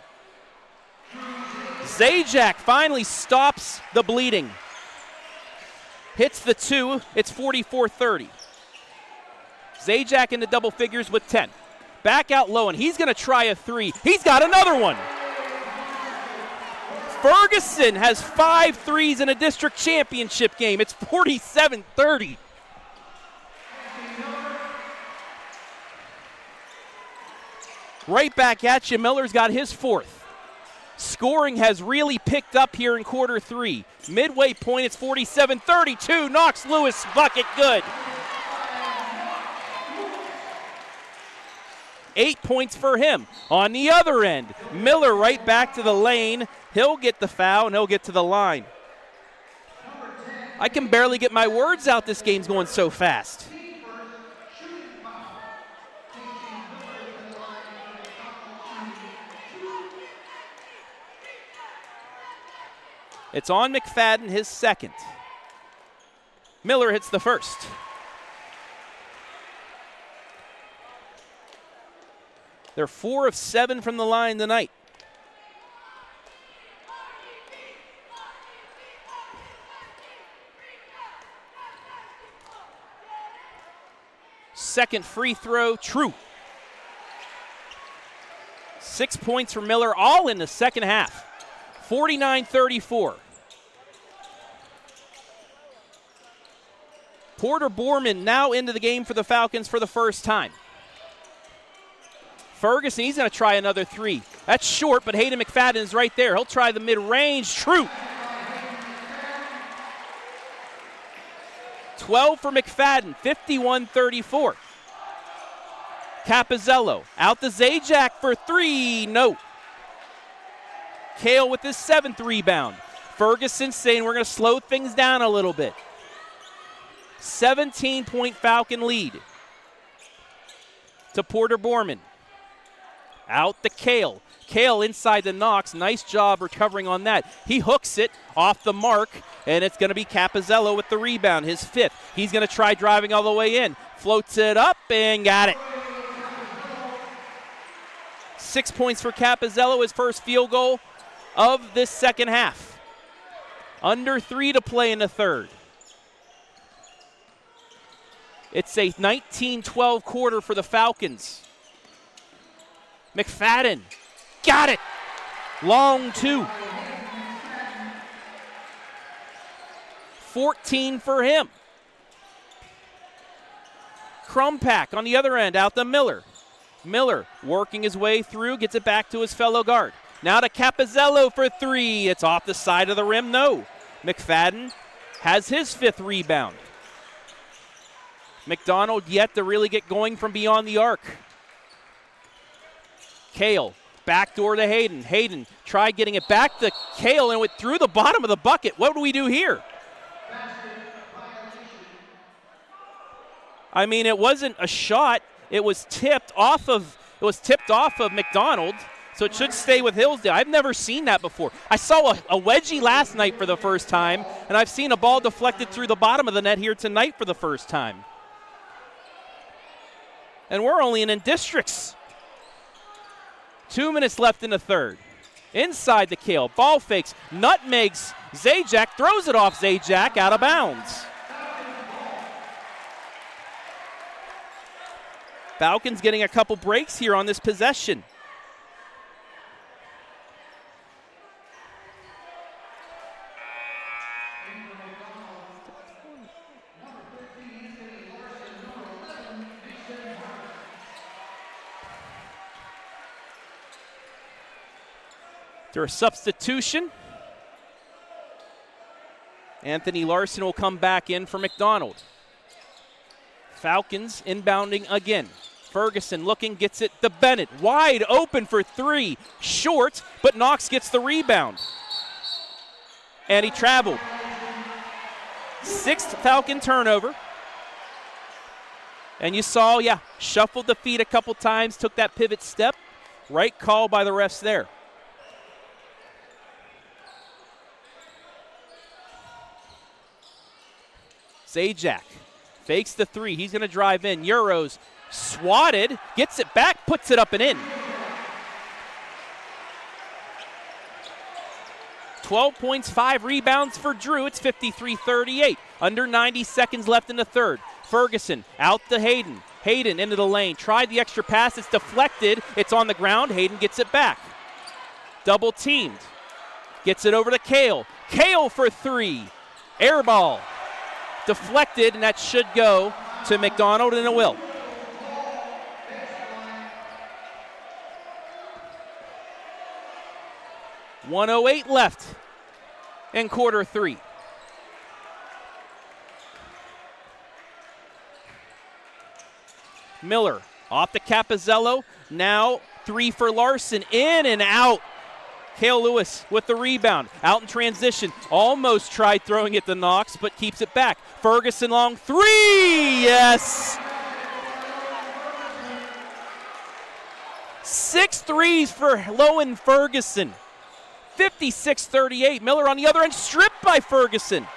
Zajac finally stops the bleeding. Hits the 2. It's 44-30. Zajac into double figures with 10. Back out low, and he's going to try a 3. He's got another one. Ferguson has 5 threes in a district championship game. It's 47-30. Right back at you. Miller's got his 4th. Scoring has really picked up here in quarter 3. Midway point, it's 47-32. Knox Lewis bucket good. 8 points for him. On the other end, Miller right back to the lane. He'll get the foul, and he'll get to the line. I can barely get my words out. This game's going so fast. It's on McFadden, his second. Miller hits the first. They're 4 of 7 from the line tonight. Second free throw, true. 6 points for Miller, all in the second half. 49-34. Porter Borman now into the game for the Falcons for the first time. Ferguson, he's going to try another 3. That's short, but Hayden McFadden is right there. He'll try the mid-range. True. 12 for McFadden, 51-34. Cappuzzello out to Zajac for 3. No. Kael with his 7th rebound. Ferguson saying we're going to slow things down a little bit. 17-point Falcon lead to Porter Borman. Out to Kael. Kael inside the Knox. Nice job recovering on that. He hooks it off the mark, and it's going to be Cappuzzello with the rebound, his 5th. He's going to try driving all the way in. floats it up and got it. 6 points for Cappuzzello, his first field goal of this second half. Under 3 to play in the third. It's a 19-12 quarter for the Falcons. McFadden got it. Long 2. 14 for him. Crumpack on the other end, out to Miller. Miller working his way through, gets it back to his fellow guard. Now to Cappuzzello for 3. It's off the side of the rim, no. McFadden has his 5th rebound. McDonald yet to really get going from beyond the arc. Kael, backdoor to Hayden. Hayden tried getting it back to Kael and went through the bottom of the bucket. What do we do here? I mean, it wasn't a shot. It was tipped off of McDonald, so it should stay with Hillsdale. I've never seen that before. I saw a wedgie last night for the first time, and I've seen a ball deflected through the bottom of the net here tonight for the first time. And we're only in districts. 2 minutes left in the third. Inside the Kael, ball fakes, nutmegs, Zajac, throws it off Zajac, out of bounds. Falcons getting a couple breaks here on this possession. After a substitution, Anthony Larson will come back in for McDonald. Falcons inbounding again. Ferguson looking, gets it to Bennett. Wide open for 3. Short, but Knox gets the rebound. And he traveled. 6th Falcon turnover. And you saw, shuffled the feet a couple times, took that pivot step. Right call by the refs there. Zajac fakes the 3. He's going to drive in. Euros swatted, gets it back, puts it up and in. 12 points, 5 rebounds for Drew. It's 53-38. Under 90 seconds left in the third. Ferguson out to Hayden. Hayden into the lane. Tried the extra pass. It's deflected. It's on the ground. Hayden gets it back. Double teamed. Gets it over to Kael. Kael for 3. Air ball. Deflected, and that should go to McDonald, and it will. .108 left in quarter 3. Miller off to Cappuzzello. Now 3 for Larson. In and out. Kael Lewis with the rebound. Out in transition. Almost tried throwing it to Knox, but keeps it back. Ferguson long 3. Yes. 6 threes for Lowen Ferguson. 56-38. Miller on the other end, stripped by Ferguson.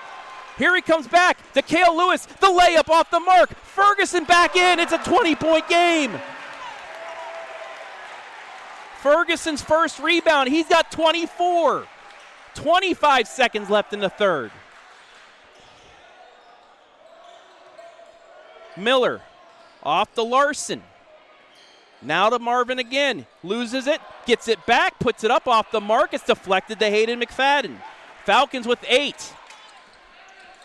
Here he comes back to Kael Lewis. The layup off the mark. Ferguson back in. It's a 20-point game. Ferguson's first rebound. He's got 24. 25 seconds left in the third. Miller off to Larson. Now to Marvin again. Loses it, gets it back, puts it up off the mark. It's deflected to Hayden McFadden. Falcons with 8.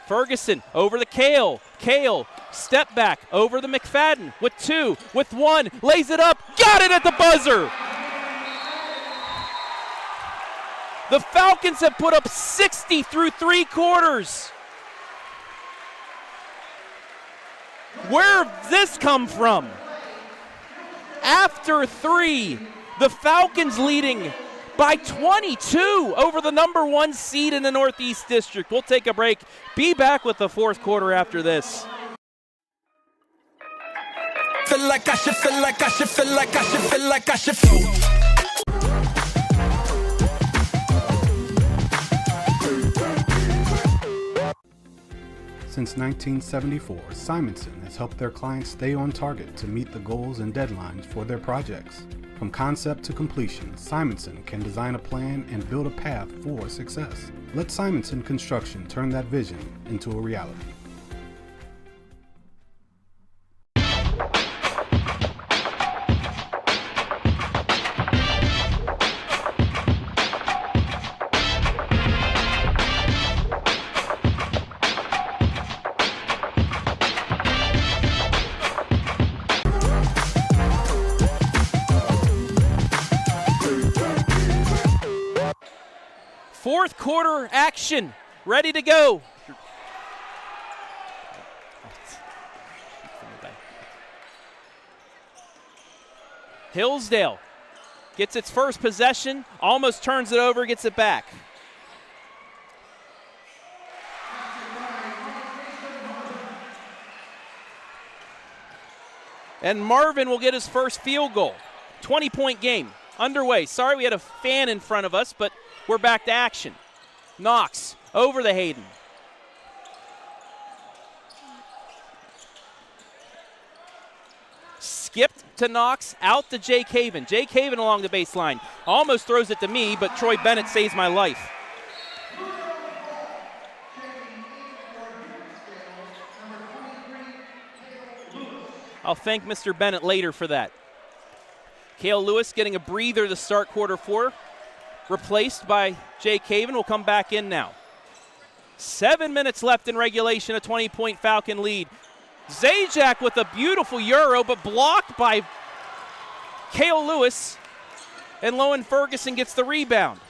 Ferguson over to Kael. Kael, step back over the McFadden with 2, with 1, lays it up, got it at the buzzer. The Falcons have put up 60 through 3 quarters. Where did this come from? After 3, the Falcons leading by 22 over the number 1 seed in the Northeast District. We'll take a break. Be back with the fourth quarter after this. Feel like I should, feel like I should, feel like I should, feel like I should feel. Since 1974, Simonson has helped their clients stay on target to meet the goals and deadlines for their projects. From concept to completion, Simonson can design a plan and build a path for success. Let Simonson Construction turn that vision into a reality. Fourth quarter action, ready to go. Hillsdale gets its first possession, almost turns it over, gets it back. And Marvin will get his first field goal. 20-point game underway. Sorry we had a fan in front of us, but we're back to action. Knox over the Hayden. Skipped to Knox, out to Jay Caven. Jay Caven along the baseline. Almost throws it to me, but Troy Bennett saves my life. I'll thank Mr. Bennett later for that. Kael Lewis getting a breather to start quarter four. Replaced by Jay Caven, will come back in now. 7 minutes left in regulation, a 20-point Falcon lead. Zajac with a beautiful Euro, but blocked by Kael Lewis, and Lowen Ferguson gets the rebound.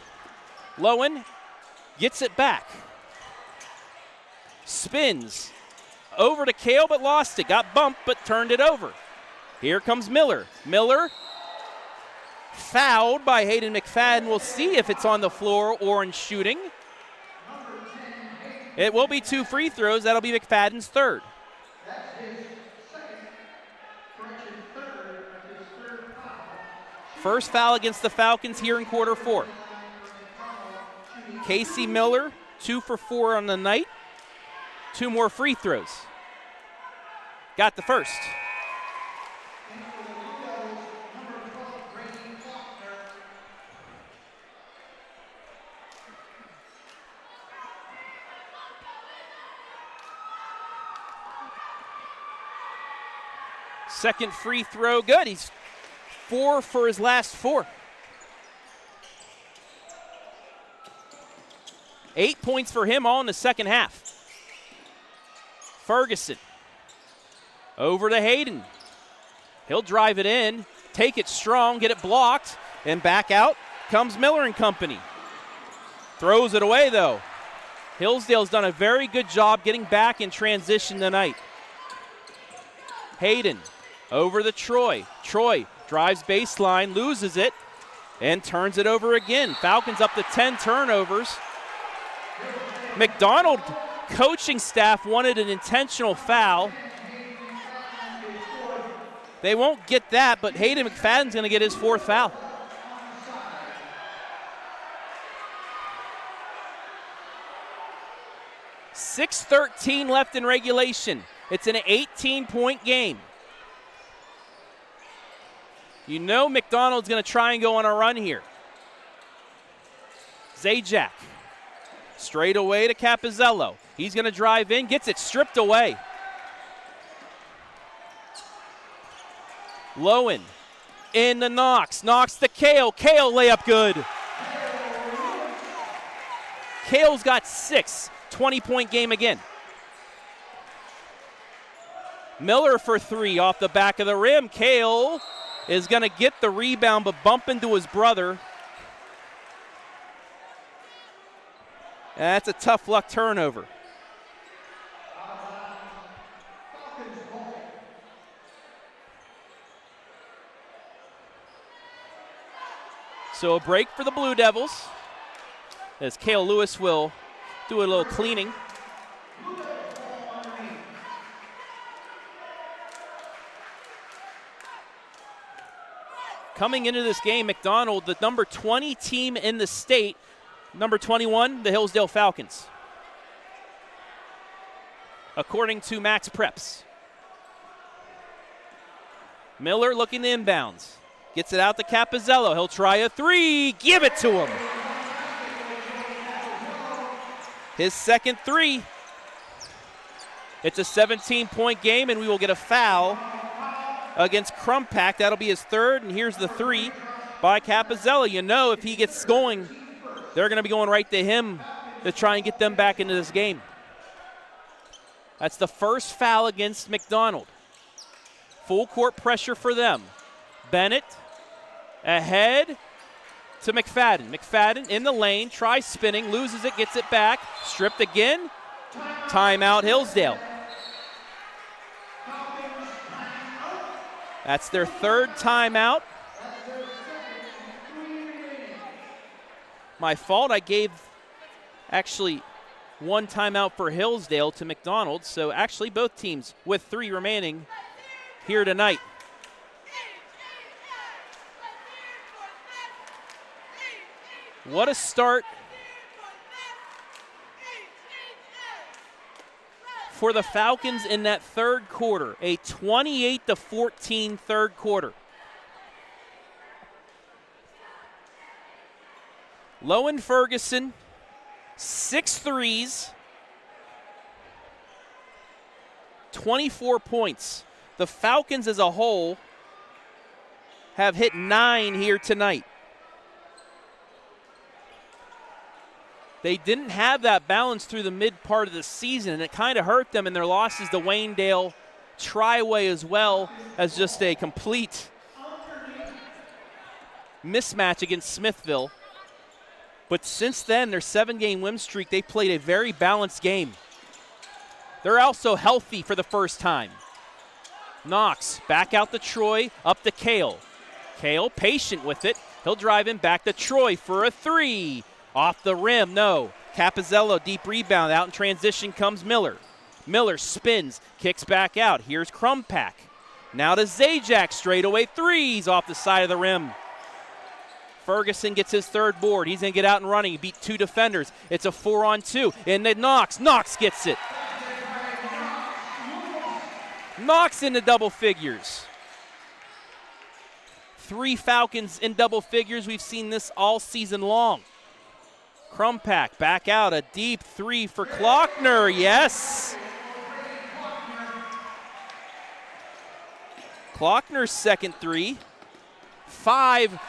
Lowen gets it back. Spins over to Kael, but lost it. Got bumped, but turned it over. Here comes Miller. Miller fouled by Hayden McFadden. We'll see if it's on the floor or in shooting. It will be 2 free throws. That'll be McFadden's third. First foul against the Falcons here in quarter four. Casey Miller, 2 for 4 on the night. 2 more free throws. Got the first. Second free throw, good. He's 4 for his last 4. 8 points for him all in the second half. Ferguson over to Hayden. He'll drive it in, take it strong, get it blocked, and back out comes Miller and company. Throws it away though. Hillsdale's done a very good job getting back in transition tonight. Hayden over to Troy. Troy drives baseline, loses it, and turns it over again. Falcons up to 10 turnovers. McDonald coaching staff wanted an intentional foul. They won't get that, but Hayden McFadden's going to get his 4th foul. .6:13 left in regulation. It's an 18-point game. You know McDonald's going to try and go on a run here. Zajac straight away to Cappuzzello. He's going to drive in, gets it stripped away. Lowen in the Knox. Knox to Kael. Kael layup good. Kael's got 6. 20-point game again. Miller for 3 off the back of the rim. Kael is going to get the rebound but bump into his brother. That's a tough luck turnover. So a break for the Blue Devils as Kael Lewis will do a little cleaning. Coming into this game, McDonald, the number 20 team in the state, number 21, the Hillsdale Falcons. according to Max Preps. Miller looking to inbounds. Gets it out to Cappuzzello. He'll try a three. Give it to him. His second three. It's a 17-point game, and we will get a foul against Crumpack. That'll be his third, and here's the three by Cappuzzello. You know if he gets going, they're going to be going right to him to try and get them back into this game. That's the first foul against McDonald. Full court pressure for them. Bennett ahead to McFadden. McFadden in the lane, tries spinning, loses it, gets it back, stripped again. Timeout Hillsdale. That's their third timeout. My fault, I gave actually one timeout for Hillsdale to McDonald, so actually both teams with 3 remaining here tonight. What a start for the Falcons in that third quarter. A 28-14 third quarter. Lowen Ferguson, 6 threes, 24 points. The Falcons as a whole have hit 9 here tonight. They didn't have that balance through the mid part of the season, and it kind of hurt them in their losses to Waynedale, Triway, as well as just a complete mismatch against Smithville. But since then, their 7-game win streak, they played a very balanced game. They're also healthy for the first time. Knox back out to Troy, up to Kael. Kael patient with it. He'll drive him back to Troy for a three. Off the rim, no. Cappuzzello, deep rebound. Out in transition comes Miller. Miller spins, kicks back out. Here's Crumpack. Now to Zajac, straightaway threes off the side of the rim. Ferguson gets his third board. He's going to get out and running. He beat 2 defenders. It's a 4-on-2. And then Knox. Knox gets it. Knox into double figures. 3 Falcons in double figures. We've seen this all season long. Crumpack back out, a deep 3 for Klockner, yes. Klockner's second 3. 5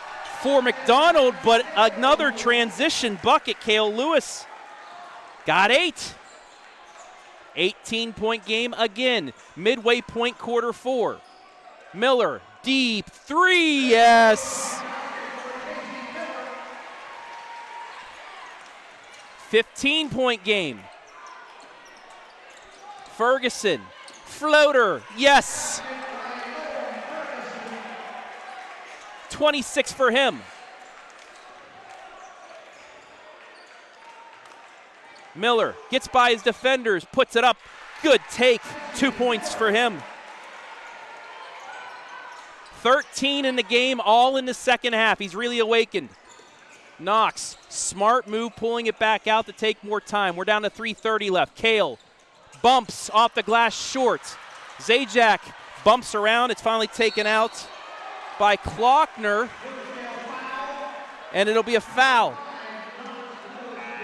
for McDonald, but another transition bucket. Kael Lewis got 8. 18-point game again. Midway point, quarter 4. Miller, deep 3, yes. 15-point game. Ferguson, floater, yes. 26 for him. Miller gets by his defenders, puts it up. Good take, 2 points for him. 13 in the game, all in the second half. He's really awakened. Knox, smart move, pulling it back out to take more time. We're down to 3:30 left. Kael bumps off the glass short. Zajac bumps around. It's finally taken out by Klockner, and it'll be a foul.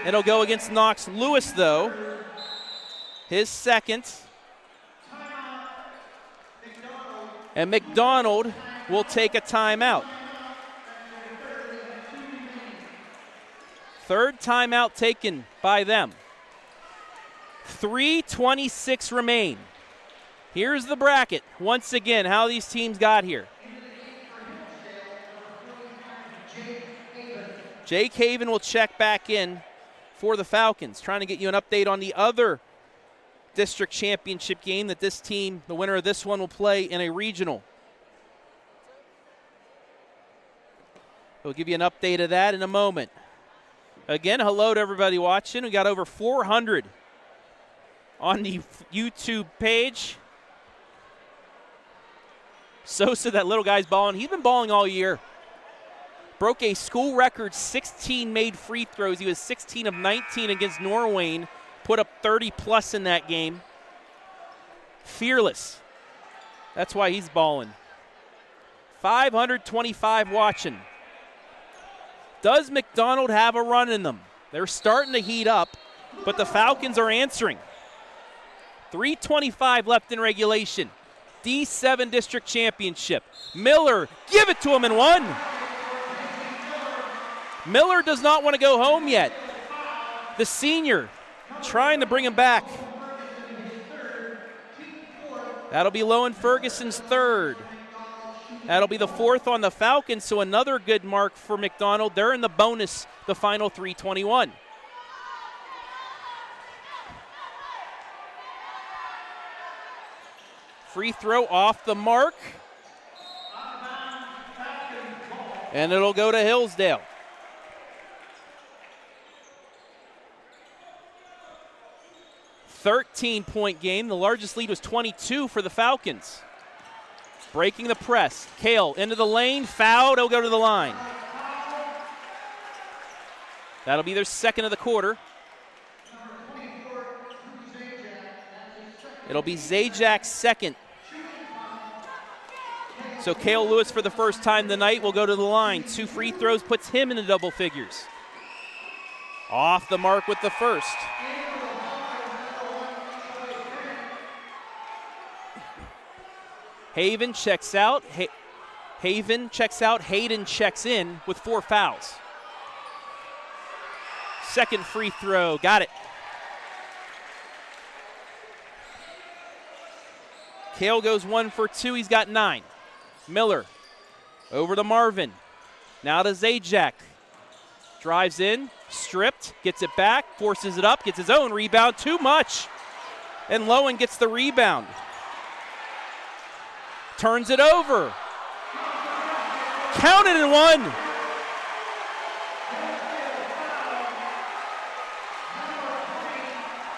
It'll go against Knox. Lewis, though, his second. And McDonald will take a timeout. Third timeout taken by them. 3:26 remain. Here's the bracket. Once again, how these teams got here. Jake Haven will check back in for the Falcons, trying to get you an update on the other district championship game that this team, the winner of this one, will play in a regional. We'll give you an update of that in a moment. Again, hello to everybody watching. We got over 400 on the YouTube page. Sosa, that little guy's balling. He's been balling all year. Broke a school record 16 made free throws. He was 16 of 19 against Norwayne. Put up 30 plus in that game. Fearless. That's why he's balling. 525 watching. Does McDonald have a run in them? They're starting to heat up, but the Falcons are answering. 3:25 left in regulation. D7 District Championship. Miller, give it to him in one. Miller does not want to go home yet. The senior trying to bring him back. That'll be Lowen Ferguson's third. That'll be the fourth on the Falcons, so another good mark for McDonald. They're in the bonus, the final 3:21. Free throw off the mark. And it'll go to Hillsdale. .13 game. The largest lead was 22 for the Falcons. Breaking the press. Kael into the lane. Fouled. He'll go to the line. That'll be their second of the quarter. It'll be Zajak's second. So Kael Lewis for the first time tonight will go to the line. 2 free throws puts him into double figures. Off the mark with the first. Haven checks out. Hayden checks in with 4 fouls. Second free throw, got it. Kael goes 1 for 2, he's got 9. Miller over to Marvin. Now to Zajak. Drives in, stripped, gets it back, forces it up, gets his own rebound, too much. And Lowen gets the rebound. Turns it over. Counted in one.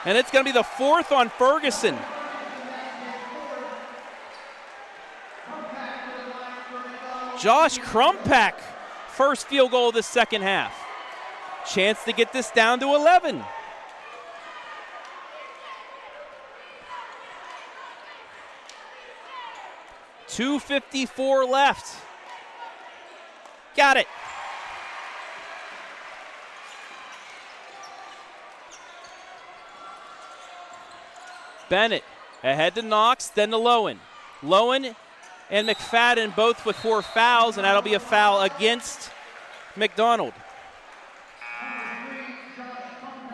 And it's going to be the fourth on Ferguson. Josh Crumpack, first field goal of the second half. Chance to get this down to 11. .254 left. Got it. Bennett ahead to Knox, then to Lowen. Lowen and McFadden both with 4 fouls, and that'll be a foul against McDonald.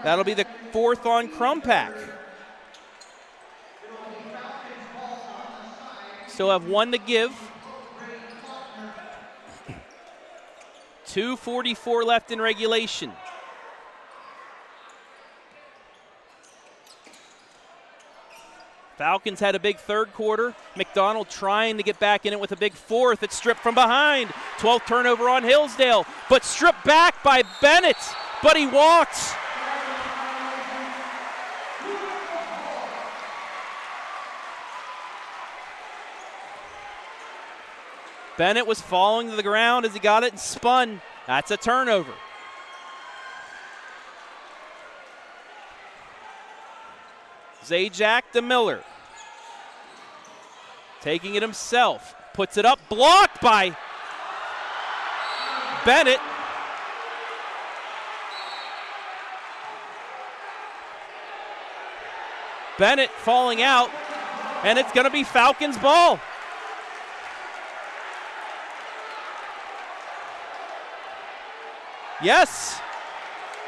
That'll be the fourth on Crumpack. Still have 1 to give. 2:44 left in regulation. Falcons had a big third quarter. McDonald trying to get back in it with a big fourth. It's stripped from behind. 12th turnover on Hillsdale, but stripped back by Bennett, but he walked. Bennett was falling to the ground as he got it and spun. That's a turnover. Zajak to Miller. Taking it himself. Puts it up. Blocked by Bennett. Bennett falling out. And it's going to be Falcons ball. Yes.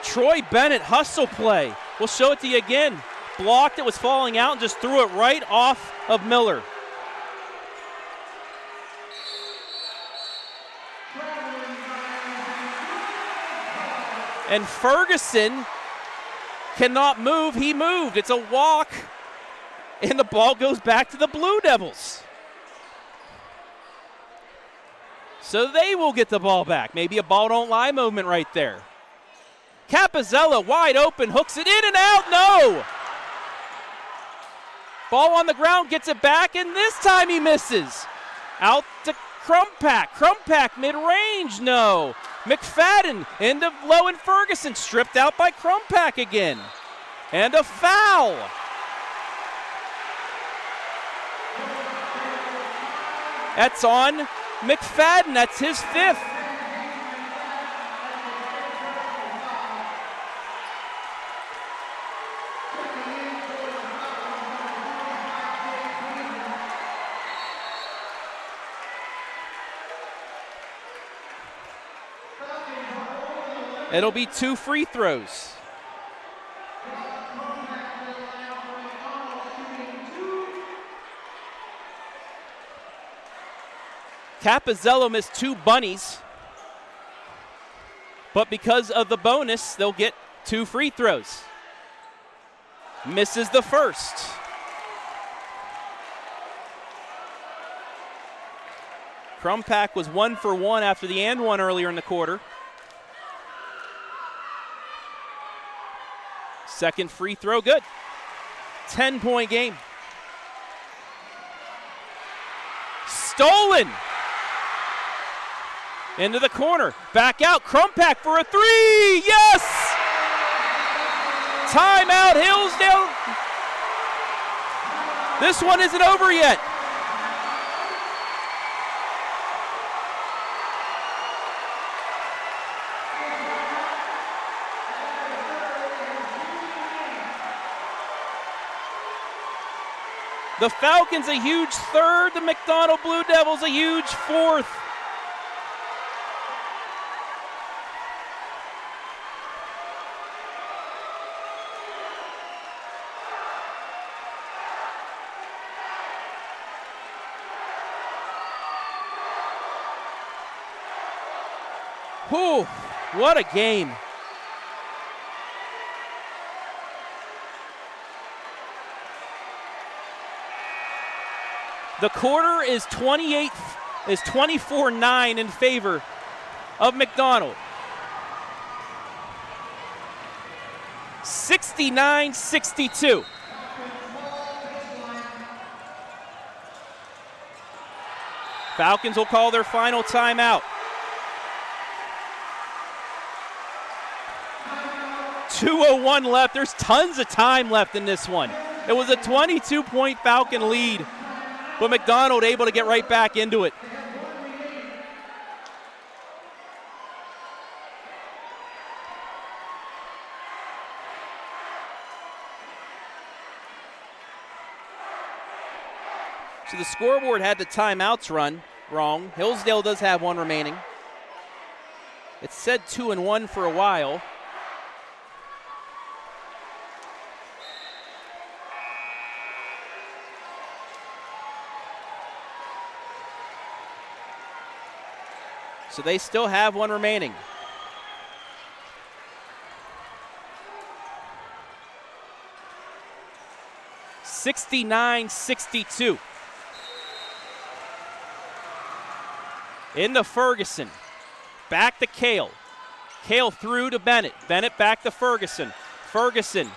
Troy Bennett, hustle play. We'll show it to you again. Blocked it, was falling out, and just threw it right off of Miller. And Ferguson cannot move. He moved. It's a walk. And the ball goes back to the Blue Devils. So they will get the ball back. Maybe a ball don't lie moment right there. Cappuzzello wide open, hooks it in and out. No! Ball on the ground, gets it back, and this time he misses. Out to Crumpack. Crumpack mid-range, no. McFadden into Lowen Ferguson, stripped out by Crumpack again. And a foul. That's on McFadden. That's his 5th. It'll be 2 free throws. Cappuzzello missed 2 bunnies, but because of the bonus, they'll get 2 free throws. Misses the first. Crumpack was 1 for 1 after the and one earlier in the quarter. Second free throw, good. 10-point game. Stolen. Into the corner, back out, Crumpack for a 3, yes! Timeout, Hillsdale. This one isn't over yet. The Falcons a huge 3rd, the McDonald Blue Devils a huge 4th. Whew, what a game. The quarter is 24-9 in favor of McDonald. 69-62. Falcons will call their final timeout. 2:01 left. There's tons of time left in this one. It was a 22-point Falcon lead, but McDonald able to get right back into it. So the scoreboard had the timeouts run wrong. Hillsdale does have one remaining. It said 2-1 for a while. So they still have one remaining. (69-62). Into Ferguson. Back to Kael. Kael through to Bennett. Bennett back to Ferguson. Ferguson,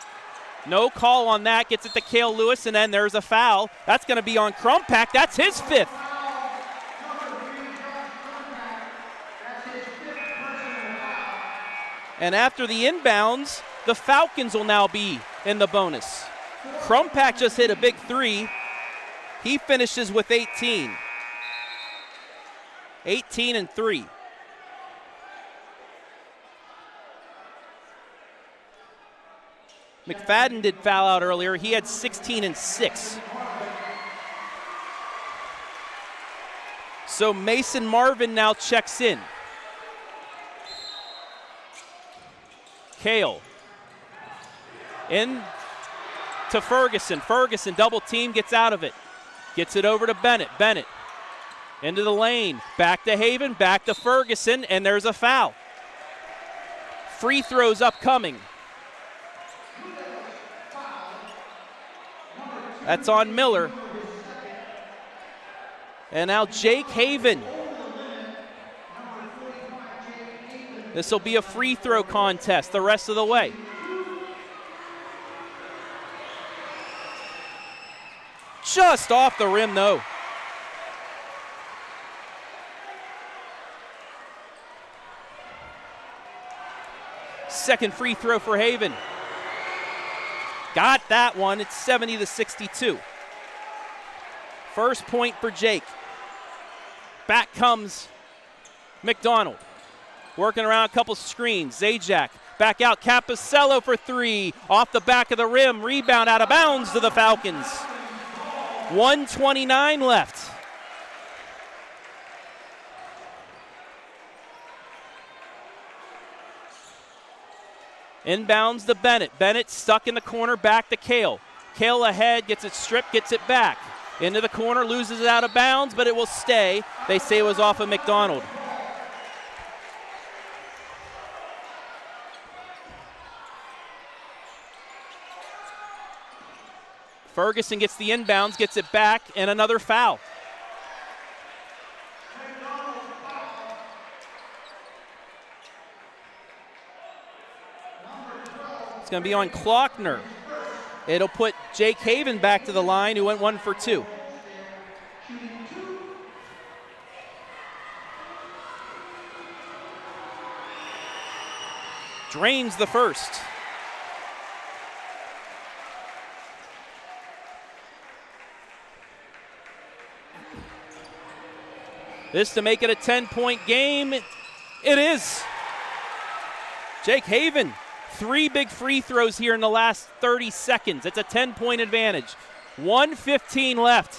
no call on that. Gets it to Kael Lewis, and then there's a foul. That's going to be on Crumpack. That's his 5th. And after the inbounds, the Falcons will now be in the bonus. Crumpack just hit a big 3. He finishes with 18. 18 and 3. McFadden did foul out earlier. He had 16 and 6. So Mason Marvin now checks in. Kael in to Ferguson. Ferguson double team, gets out of it. Gets it over to Bennett. Bennett into the lane. Back to Haven, back to Ferguson, and there's a foul. Free throws upcoming. That's on Miller. And now Jake Haven. This will be a free throw contest the rest of the way. Just off the rim, though. Second free throw for Haven. Got that one. It's 70-62. First point for Jake. Back comes McDonald. Working around a couple screens. Zajac back out. Cappuzzello for three. Off the back of the rim. Rebound out of bounds to the Falcons. 1:29 left. Inbounds to Bennett. Bennett stuck in the corner, back to Kael. Kael ahead, gets it stripped, gets it back. Into the corner, loses it out of bounds, but it will stay. They say it was off of McDonald. Ferguson gets the inbounds, gets it back, and another foul. It's going to be on Klockner. It'll put Jake Haven back to the line, who went 1 for 2. Drains the first. This to make it a 10-point game. It is. Jake Haven, 3 big free throws here in the last 30 seconds. It's a 10-point advantage. 1:15 left.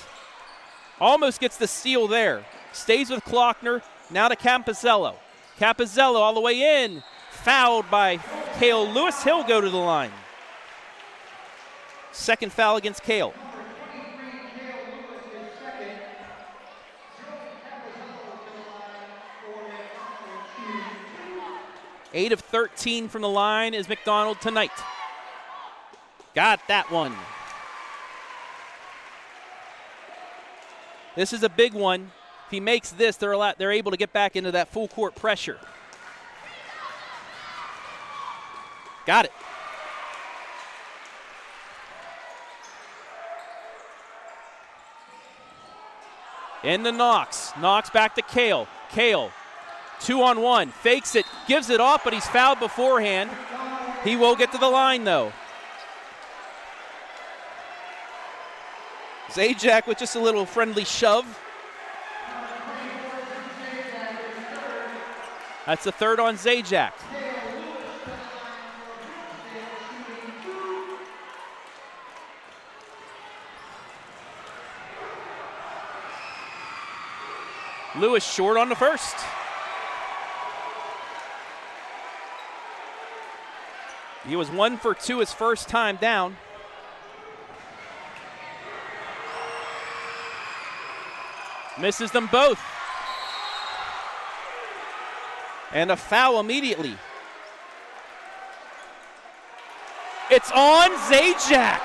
Almost gets the steal there. Stays with Klockner. Now to Cappuzzello. Cappuzzello all the way in. Fouled by Kael Lewis. He'll go to the line. Second foul against Kael. 8 of 13 from the line is McDonald tonight. Got that one. This is a big one. If he makes this, they're able to get back into that full court pressure. Got it. In the Knox. Knox back to Kael. Kael. 2-on-1, fakes it, gives it off, but he's fouled beforehand. He will get to the line, though. Zajac with just a little friendly shove. That's the third on Zajac. Lewis short on the first. He was 1 for 2 his first time down. Misses them both. And a foul immediately. It's on Zajac.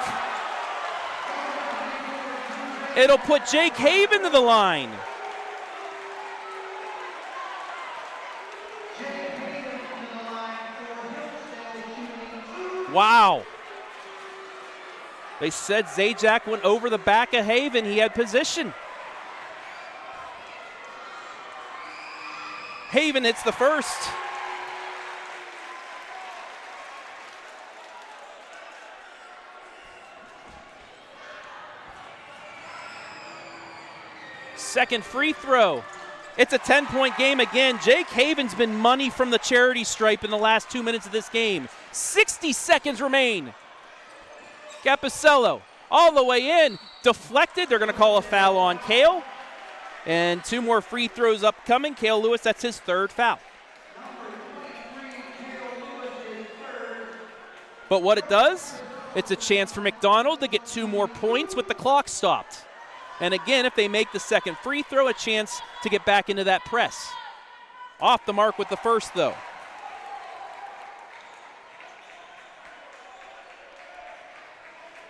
It'll put Jake Haven to the line. Wow. They said Zajac went over the back of Haven. He had position. Haven hits the first. Second free throw. It's a 10-point game again. Jake Haven's been money from the charity stripe in the last 2 minutes of this game. 60 seconds remain. Cappuzzello all the way in. Deflected. They're going to call a foul on Kael. And 2 more free throws upcoming. Kael Lewis, that's his third foul. But what it does, it's a chance for McDonald to get 2 more points with the clock stopped. And again, if they make the second free throw, a chance to get back into that press. Off the mark with the first, though.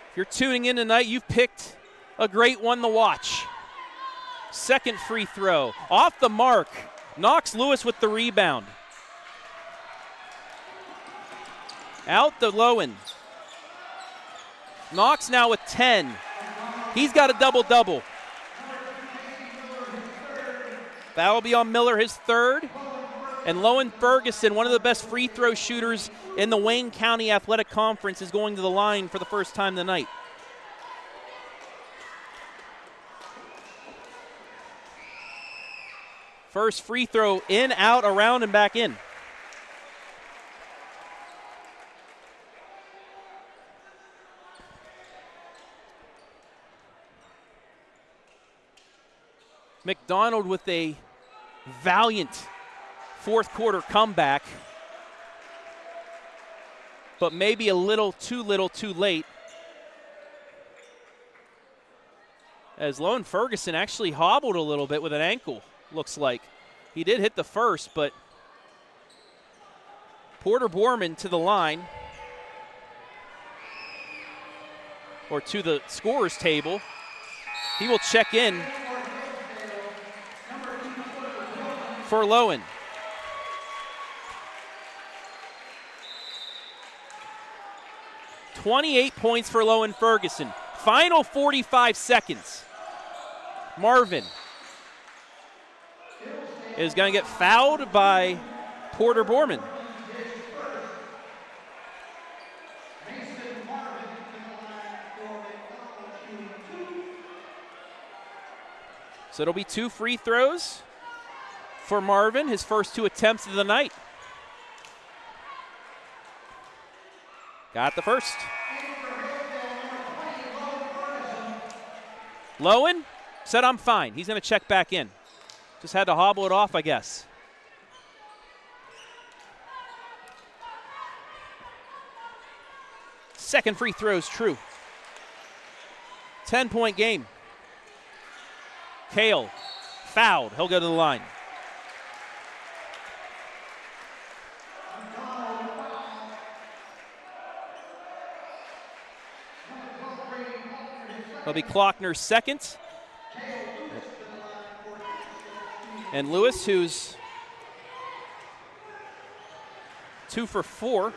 If you're tuning in tonight, you've picked a great one to watch. Second free throw. Off the mark. Knox Lewis with the rebound. Out to Lowen. Knox now with 10. He's got a double-double. That will be on Miller, his third. And Lowen Ferguson, one of the best free throw shooters in the Wayne County Athletic Conference, is going to the line for the first time tonight. First free throw in, out, around, and back in. McDonald with a valiant fourth quarter comeback, but maybe a little too late. As Lowen Ferguson actually hobbled a little bit with an ankle, looks like. He did hit the first, but Porter Borman to the line, or to the scorer's table. He will check in for Lowen. "28 points for Lowen Ferguson. Final 45 seconds. Marvin is going to get fouled by Porter Borman. So it'll be 2 free throws for Marvin, his first 2 attempts of the night. Got the first. Lowen said, "I'm fine." He's going to check back in. Just had to hobble it off, I guess. Second free throw's true. 10-point game. Kael fouled. He'll go to the line. It'll be Klockner's second. And Lewis, who's 2 for 4,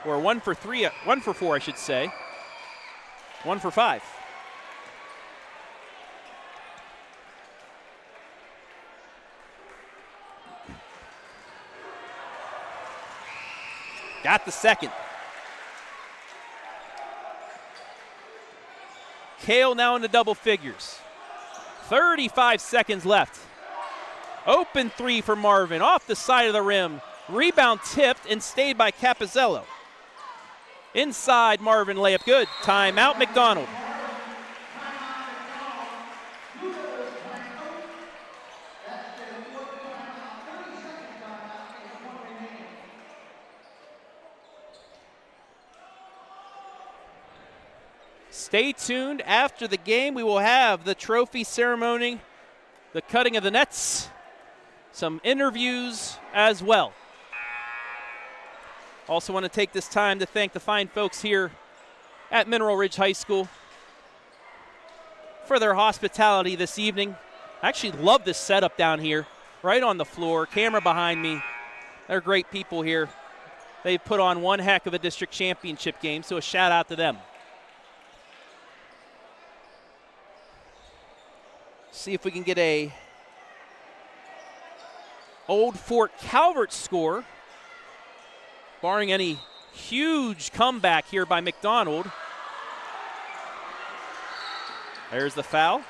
or 1 for 3, 1 for 4, I should say. 1 for 5. Got the second. Kael now in the double figures. 35 seconds left. Open 3 for Marvin, off the side of the rim. Rebound tipped and stayed by Cappuzzello. Inside Marvin, layup good. Timeout McDonald. Stay tuned. After the game, we will have the trophy ceremony, the cutting of the nets, some interviews as well. Also want to take this time to thank the fine folks here at Mineral Ridge High School for their hospitality this evening. I actually love this setup down here, right on the floor, camera behind me. They're great people here. They've put on one heck of a district championship game, so a shout out to them. See if we can get a Old Fort Calvert score, barring any huge comeback here by McDonald. There's the foul,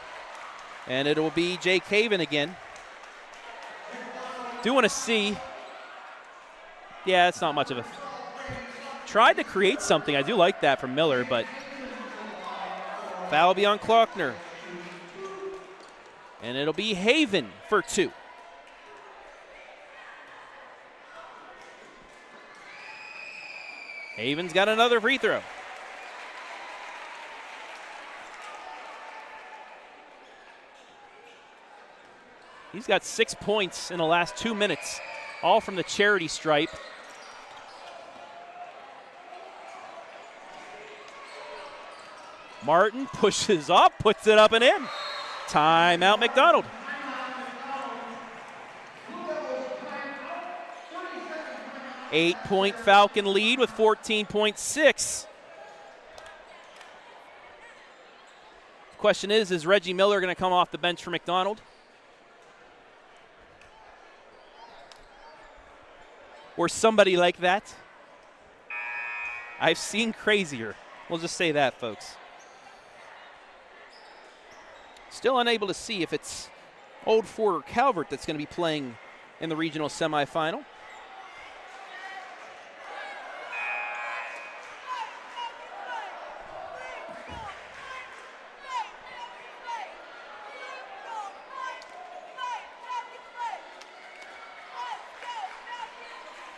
and it will be Jay Caven again. Do want to see, yeah, it's not much of a, tried to create something. I do like that from Miller, but foul will be on Klockner. And it'll be Haven for 2. Haven's got another free throw. He's got 6 points in the last 2 minutes, all from the charity stripe. Martin pushes up, puts it up and in. Timeout McDonald. Eight-point Falcon lead with 14.6. Question is Reggie Miller going to come off the bench for McDonald? Or somebody like that? I've seen crazier. We'll just say that, folks. Still unable to see if it's Old Fort or Calvert that's going to be playing in the regional semifinal.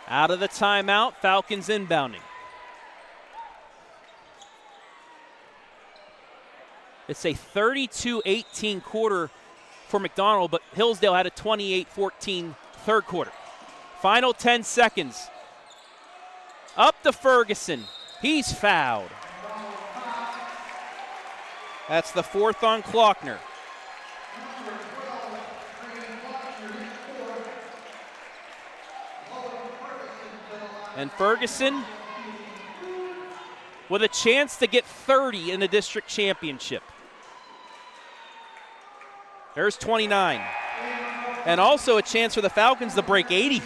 Out of the timeout, Falcons inbounding. It's a 32-18 quarter for McDonald, but Hillsdale had a 28-14 third quarter. Final 10 seconds. Up to Ferguson. He's fouled. That's the fourth on Klockner. And Ferguson with a chance to get 30 in the district championship. There's 29. And also a chance for the Falcons to break 80.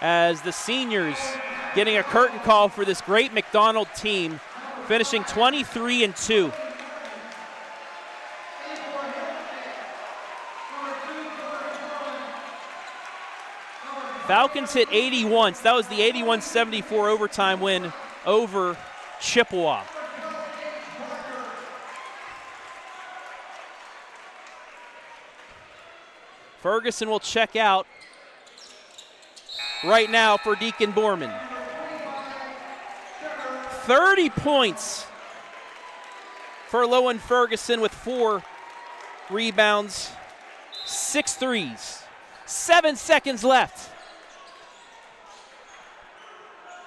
As the seniors getting a curtain call for this great McDonald team, finishing 23-2. Falcons hit 80 once. That was the 81-74 overtime win over Chippewa. Ferguson will check out right now for Deacon Borman. 30 points for Lowen Ferguson with 4 rebounds, 6 threes. 7 seconds left.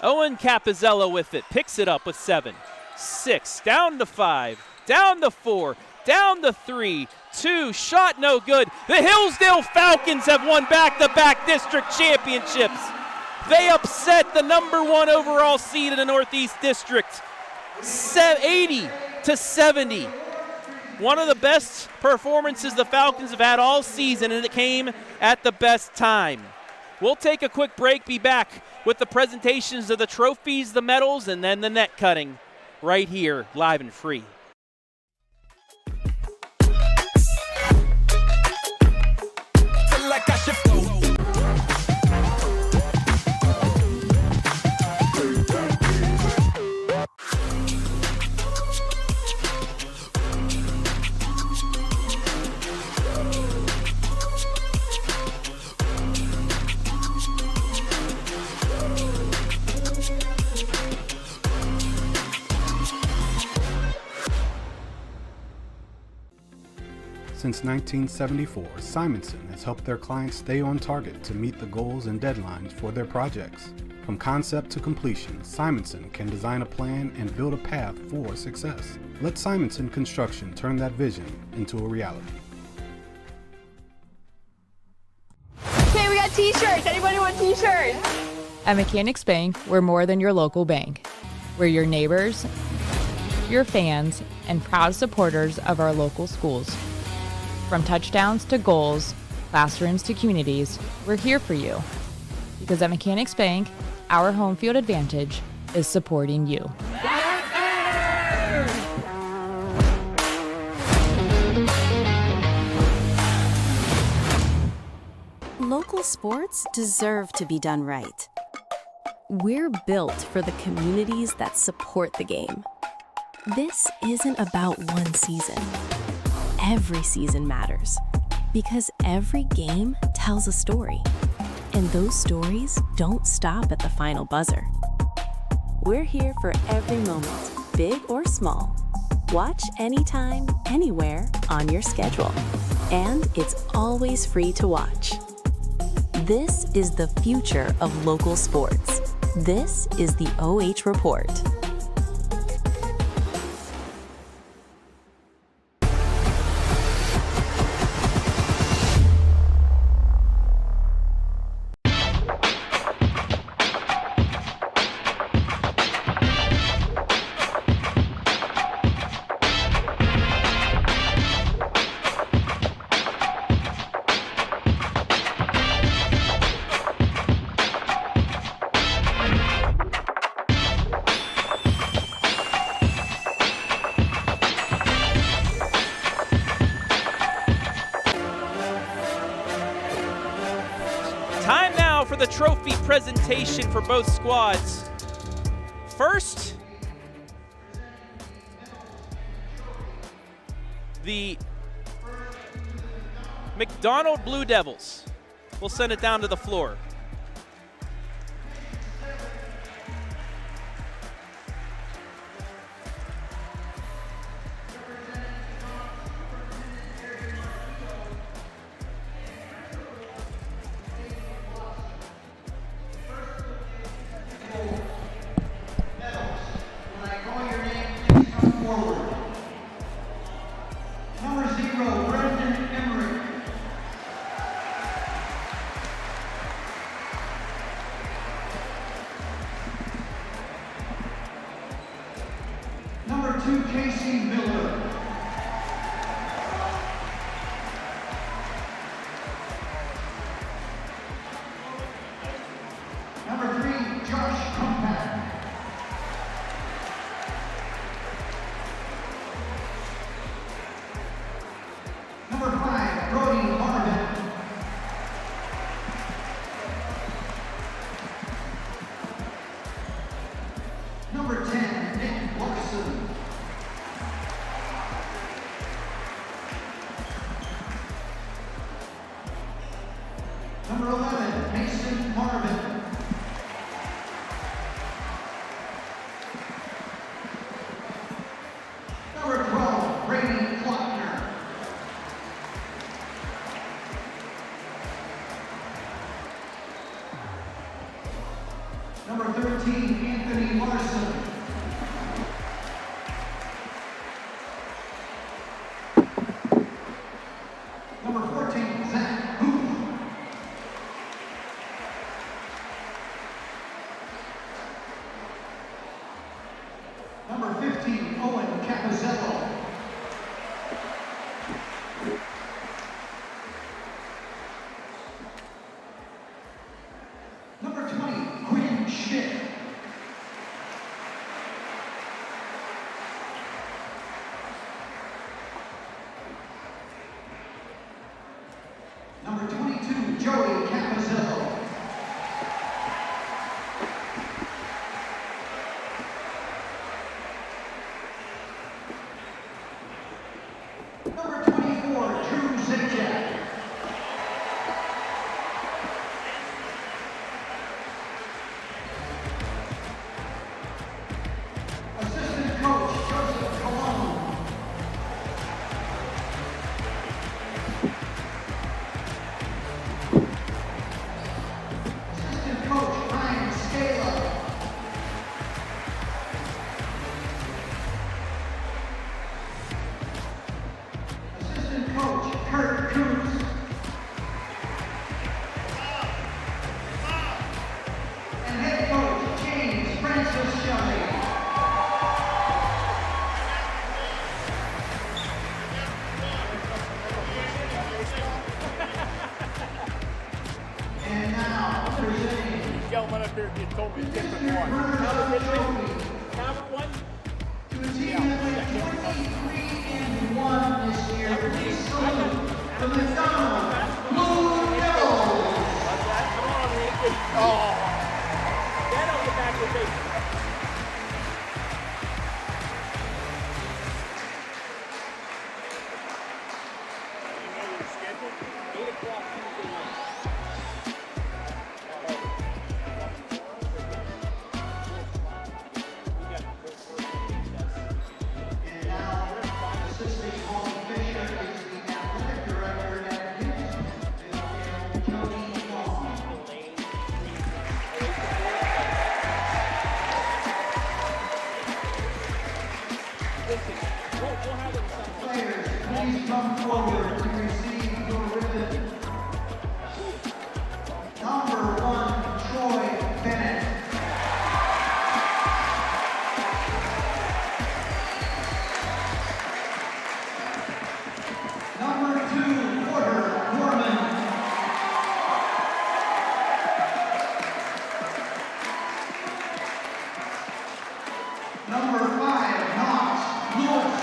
Joey Cappuzzello with it, picks it up with 7, 6, down to 5, down to 4, down to 3, 2, shot no good. The Hillsdale Falcons have won back-to-back district championships. They upset the #1 overall seed in the Northeast District, 80-70. One of the best performances the Falcons have had all season, and it came at the best time. We'll take a quick break, be back with the presentations of the trophies, the medals, and then the net cutting right here, live and free. Feel like I should float. Since 1974, Simonson has helped their clients stay on target to meet the goals and deadlines for their projects. From concept to completion, Simonson can design a plan and build a path for success. Let Simonson Construction turn that vision into a reality. Okay, we got t-shirts. Anybody want t-shirts? At Mechanics Bank, we're more than your local bank. We're your neighbors, your fans, and proud supporters of our local schools. From touchdowns to goals, classrooms to communities, we're here for you. Because at Mechanics Bank, our home field advantage is supporting you. Local sports deserve to be done right. We're built for the communities that support the game. This isn't about one season. Every season matters because every game tells a story, and those stories don't stop at the final buzzer. We're here for every moment, big or small. Watch anytime, anywhere on your schedule, and it's always free to watch. This is the future of local sports. This is the OH Report. the trophy presentation for both squads. First, the McDonald Blue Devils. We'll send it down to the floor. Joey Cappuzzello. Number 20, Quinn Schmidt. Number 22, Joey Cappuzzello. Number 24, Drew Zajac. Assistant coach, Joseph Colon. Assistant coach, Ryan Scala. Assistant coach, Kurt Coons. And head coach, James Francis Shelley. And now, presenting Gentlemen up here, you told me a different Mr. one. Bernard Joey, Count one? to a team that went 23-1 this year. Please salute the McDonald Blue Devils. Come on, Ricky. Oh. Then I'll get back with me. You know your schedule? 8 o'clock Tuesday night. And now, Assistant Hall Fisher is the athletic director at Hillsdale, Joey Long. Players, please come forward to receive your ribbon. Number 1, Troy Bennett. Number 2, Porter Gorman. Number 5, Knox Lewis.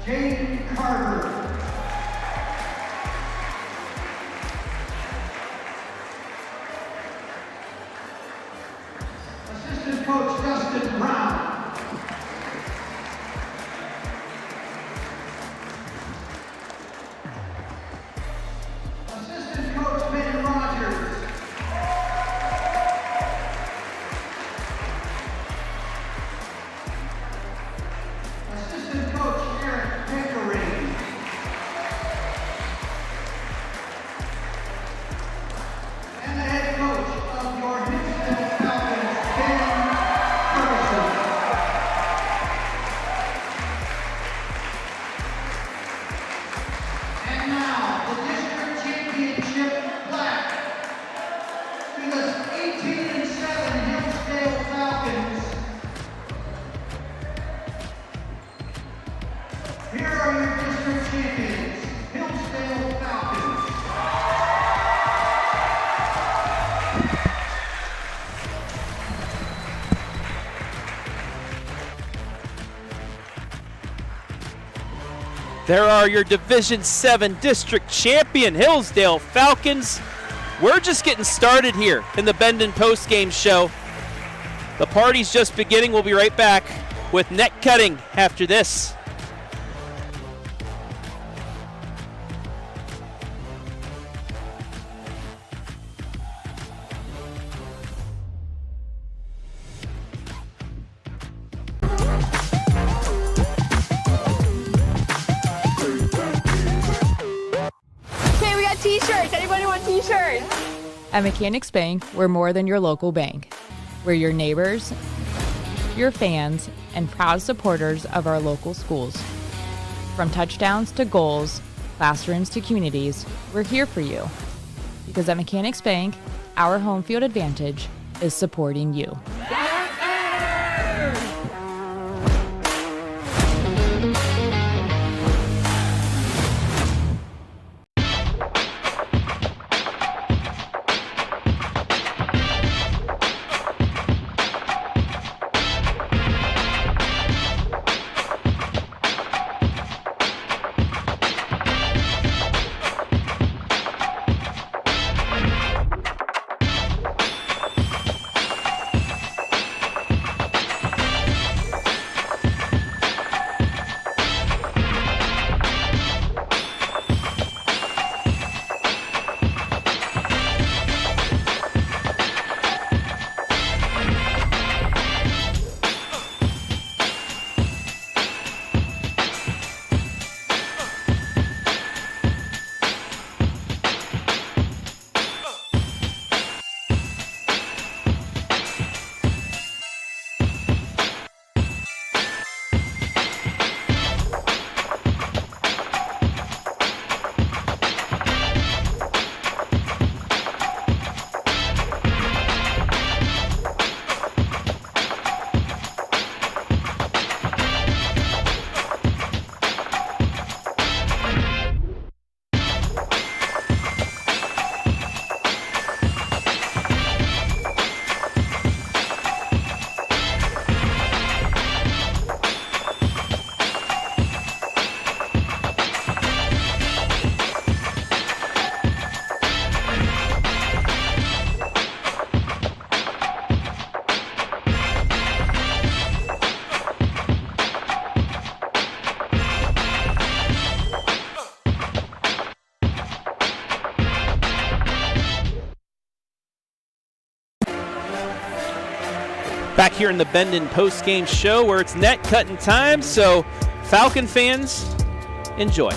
Jaden Carter. Assistant coach Dustin Brown. Assistant coach Ben Rogers. Assistant coach Eric Pickering. And the head coach of your Hillsdale Falcons, Ben Ferguson. And now, the district championship plaque to the 18-7 Hillsdale Falcons. Here are your district champions, Hillsdale Falcons. There are your Division 7 district champion Hillsdale Falcons. We're just getting started here in the Bendon Postgame show. The party's just beginning. We'll be right back with net cutting after this. Okay, we got t-shirts. Anybody want t-shirts? At Mechanics Bank, we're more than your local bank. We're your neighbors, your fans, and proud supporters of our local schools. From touchdowns to goals, classrooms to communities, we're here for you. Because at Mechanics Bank, our home field advantage is supporting you. Back here in the Bendon post-game show where it's net cutting time, so Falcon fans, enjoy.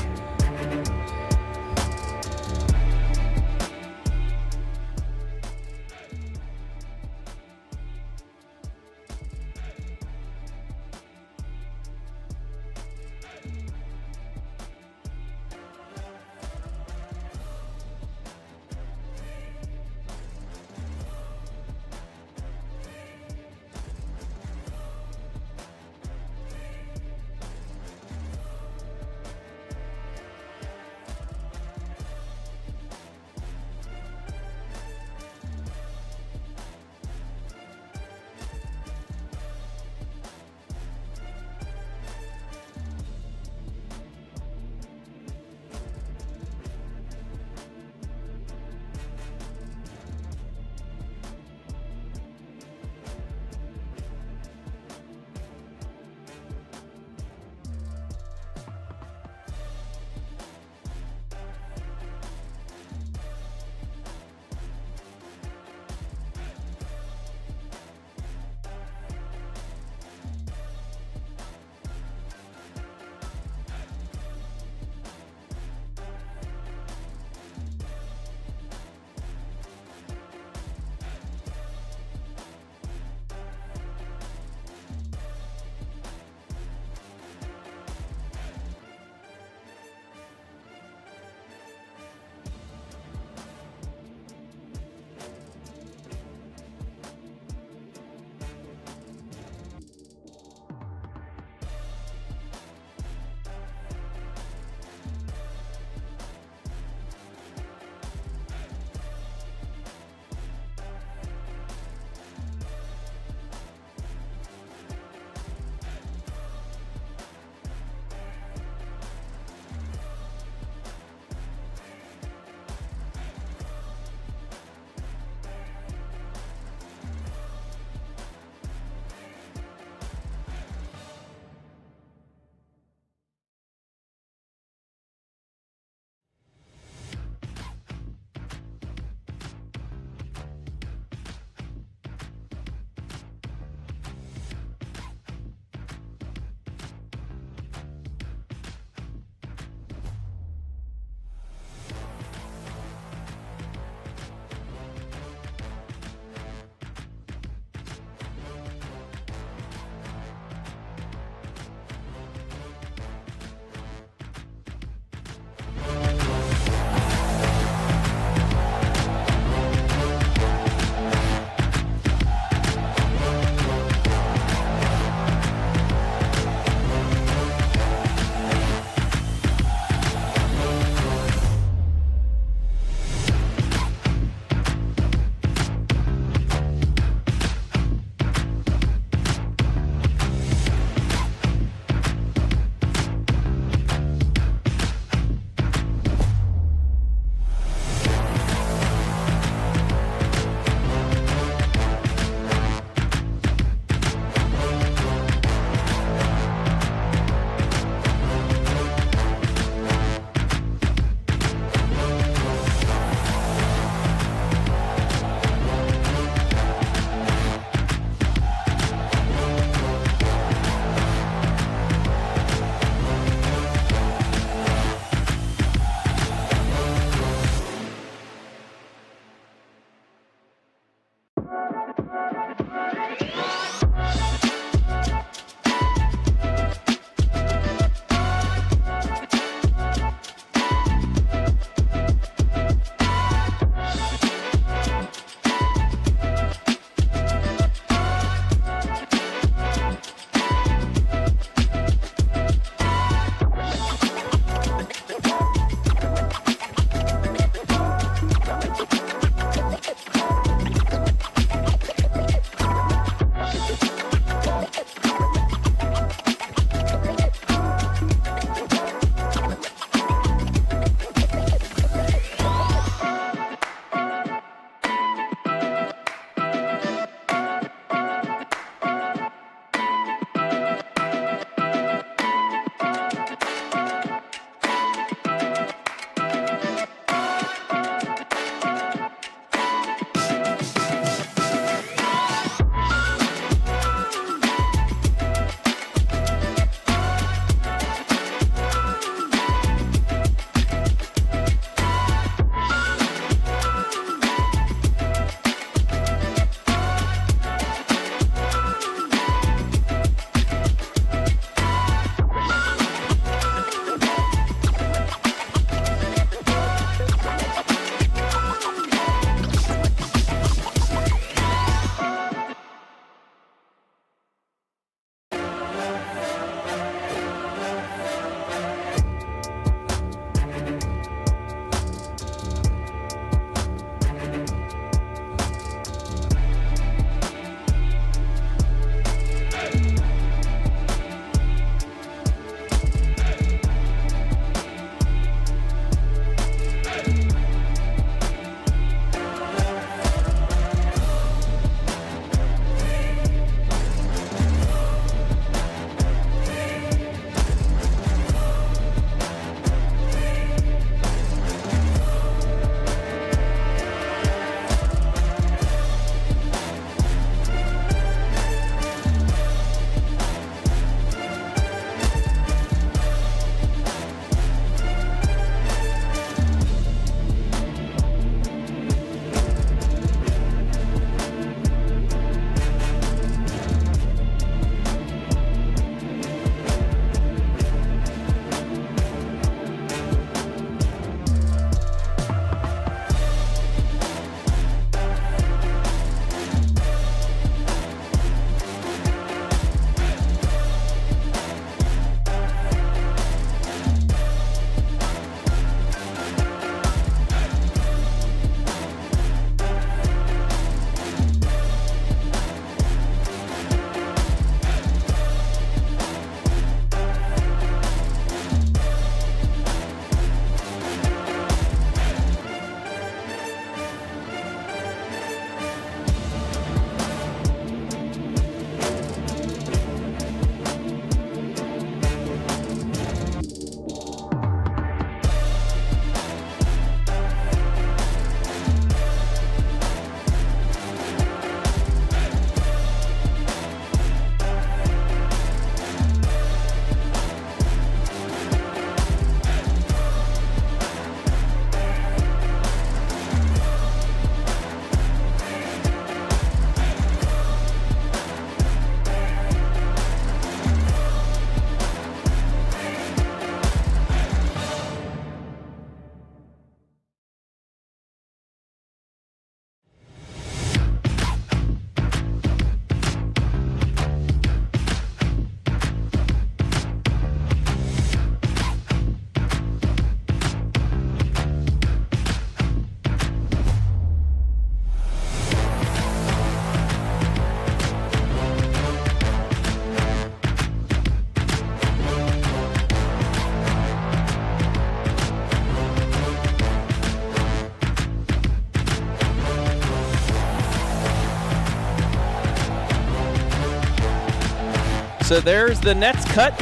So there's the nets cut,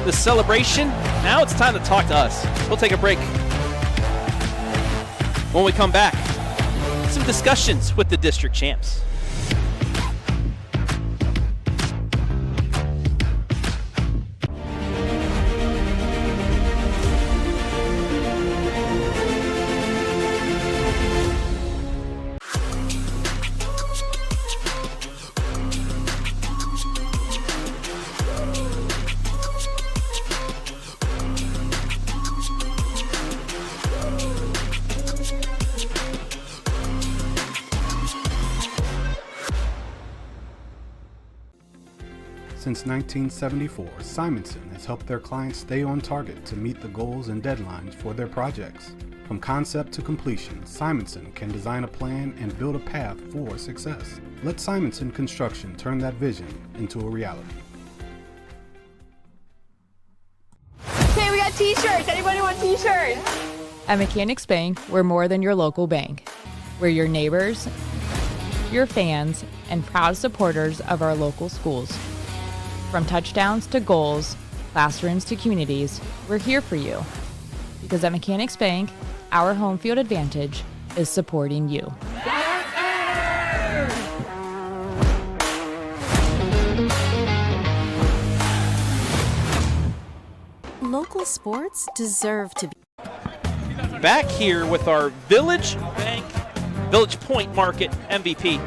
the celebration. Now it's time to talk to us. We'll take a break. When we come back, some discussions with the district champs. Since 1974, Simonson has helped their clients stay on target to meet the goals and deadlines for their projects. From concept to completion, Simonson can design a plan and build a path for success. Let Simonson Construction turn that vision into a reality. Okay, we got t-shirts. Anybody want t-shirts? At Mechanics Bank, we're more than your local bank. We're your neighbors, your fans, and proud supporters of our local schools. From touchdowns to goals, classrooms to communities, we're here for you. Because at Mechanics Bank, our home field advantage is supporting you. Local sports deserve to be. Back here with our Village Point Market MVP.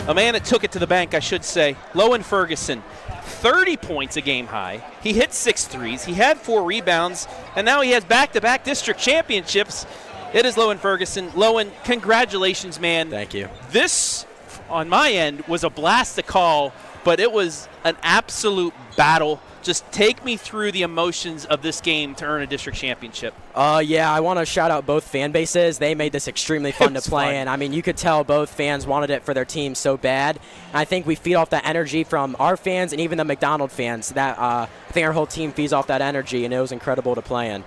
A man that took it to the bank, I should say. Lowen Ferguson, 30 points a game high. He hit 6 threes. He had 4 rebounds, and now he has back-to-back district championships. It is Lowen Ferguson. Lowen, congratulations, man. Thank you. This, on my end, was a blast to call, but it was an absolute battle. Just take me through the emotions of this game to earn a district championship. Yeah, I want to shout out both fan bases. They made this extremely fun to play in. I mean, you could tell both fans wanted it for their team so bad. And I think we feed off that energy from our fans and even the McDonald fans. That I think our whole team feeds off that energy, and it was incredible to play in.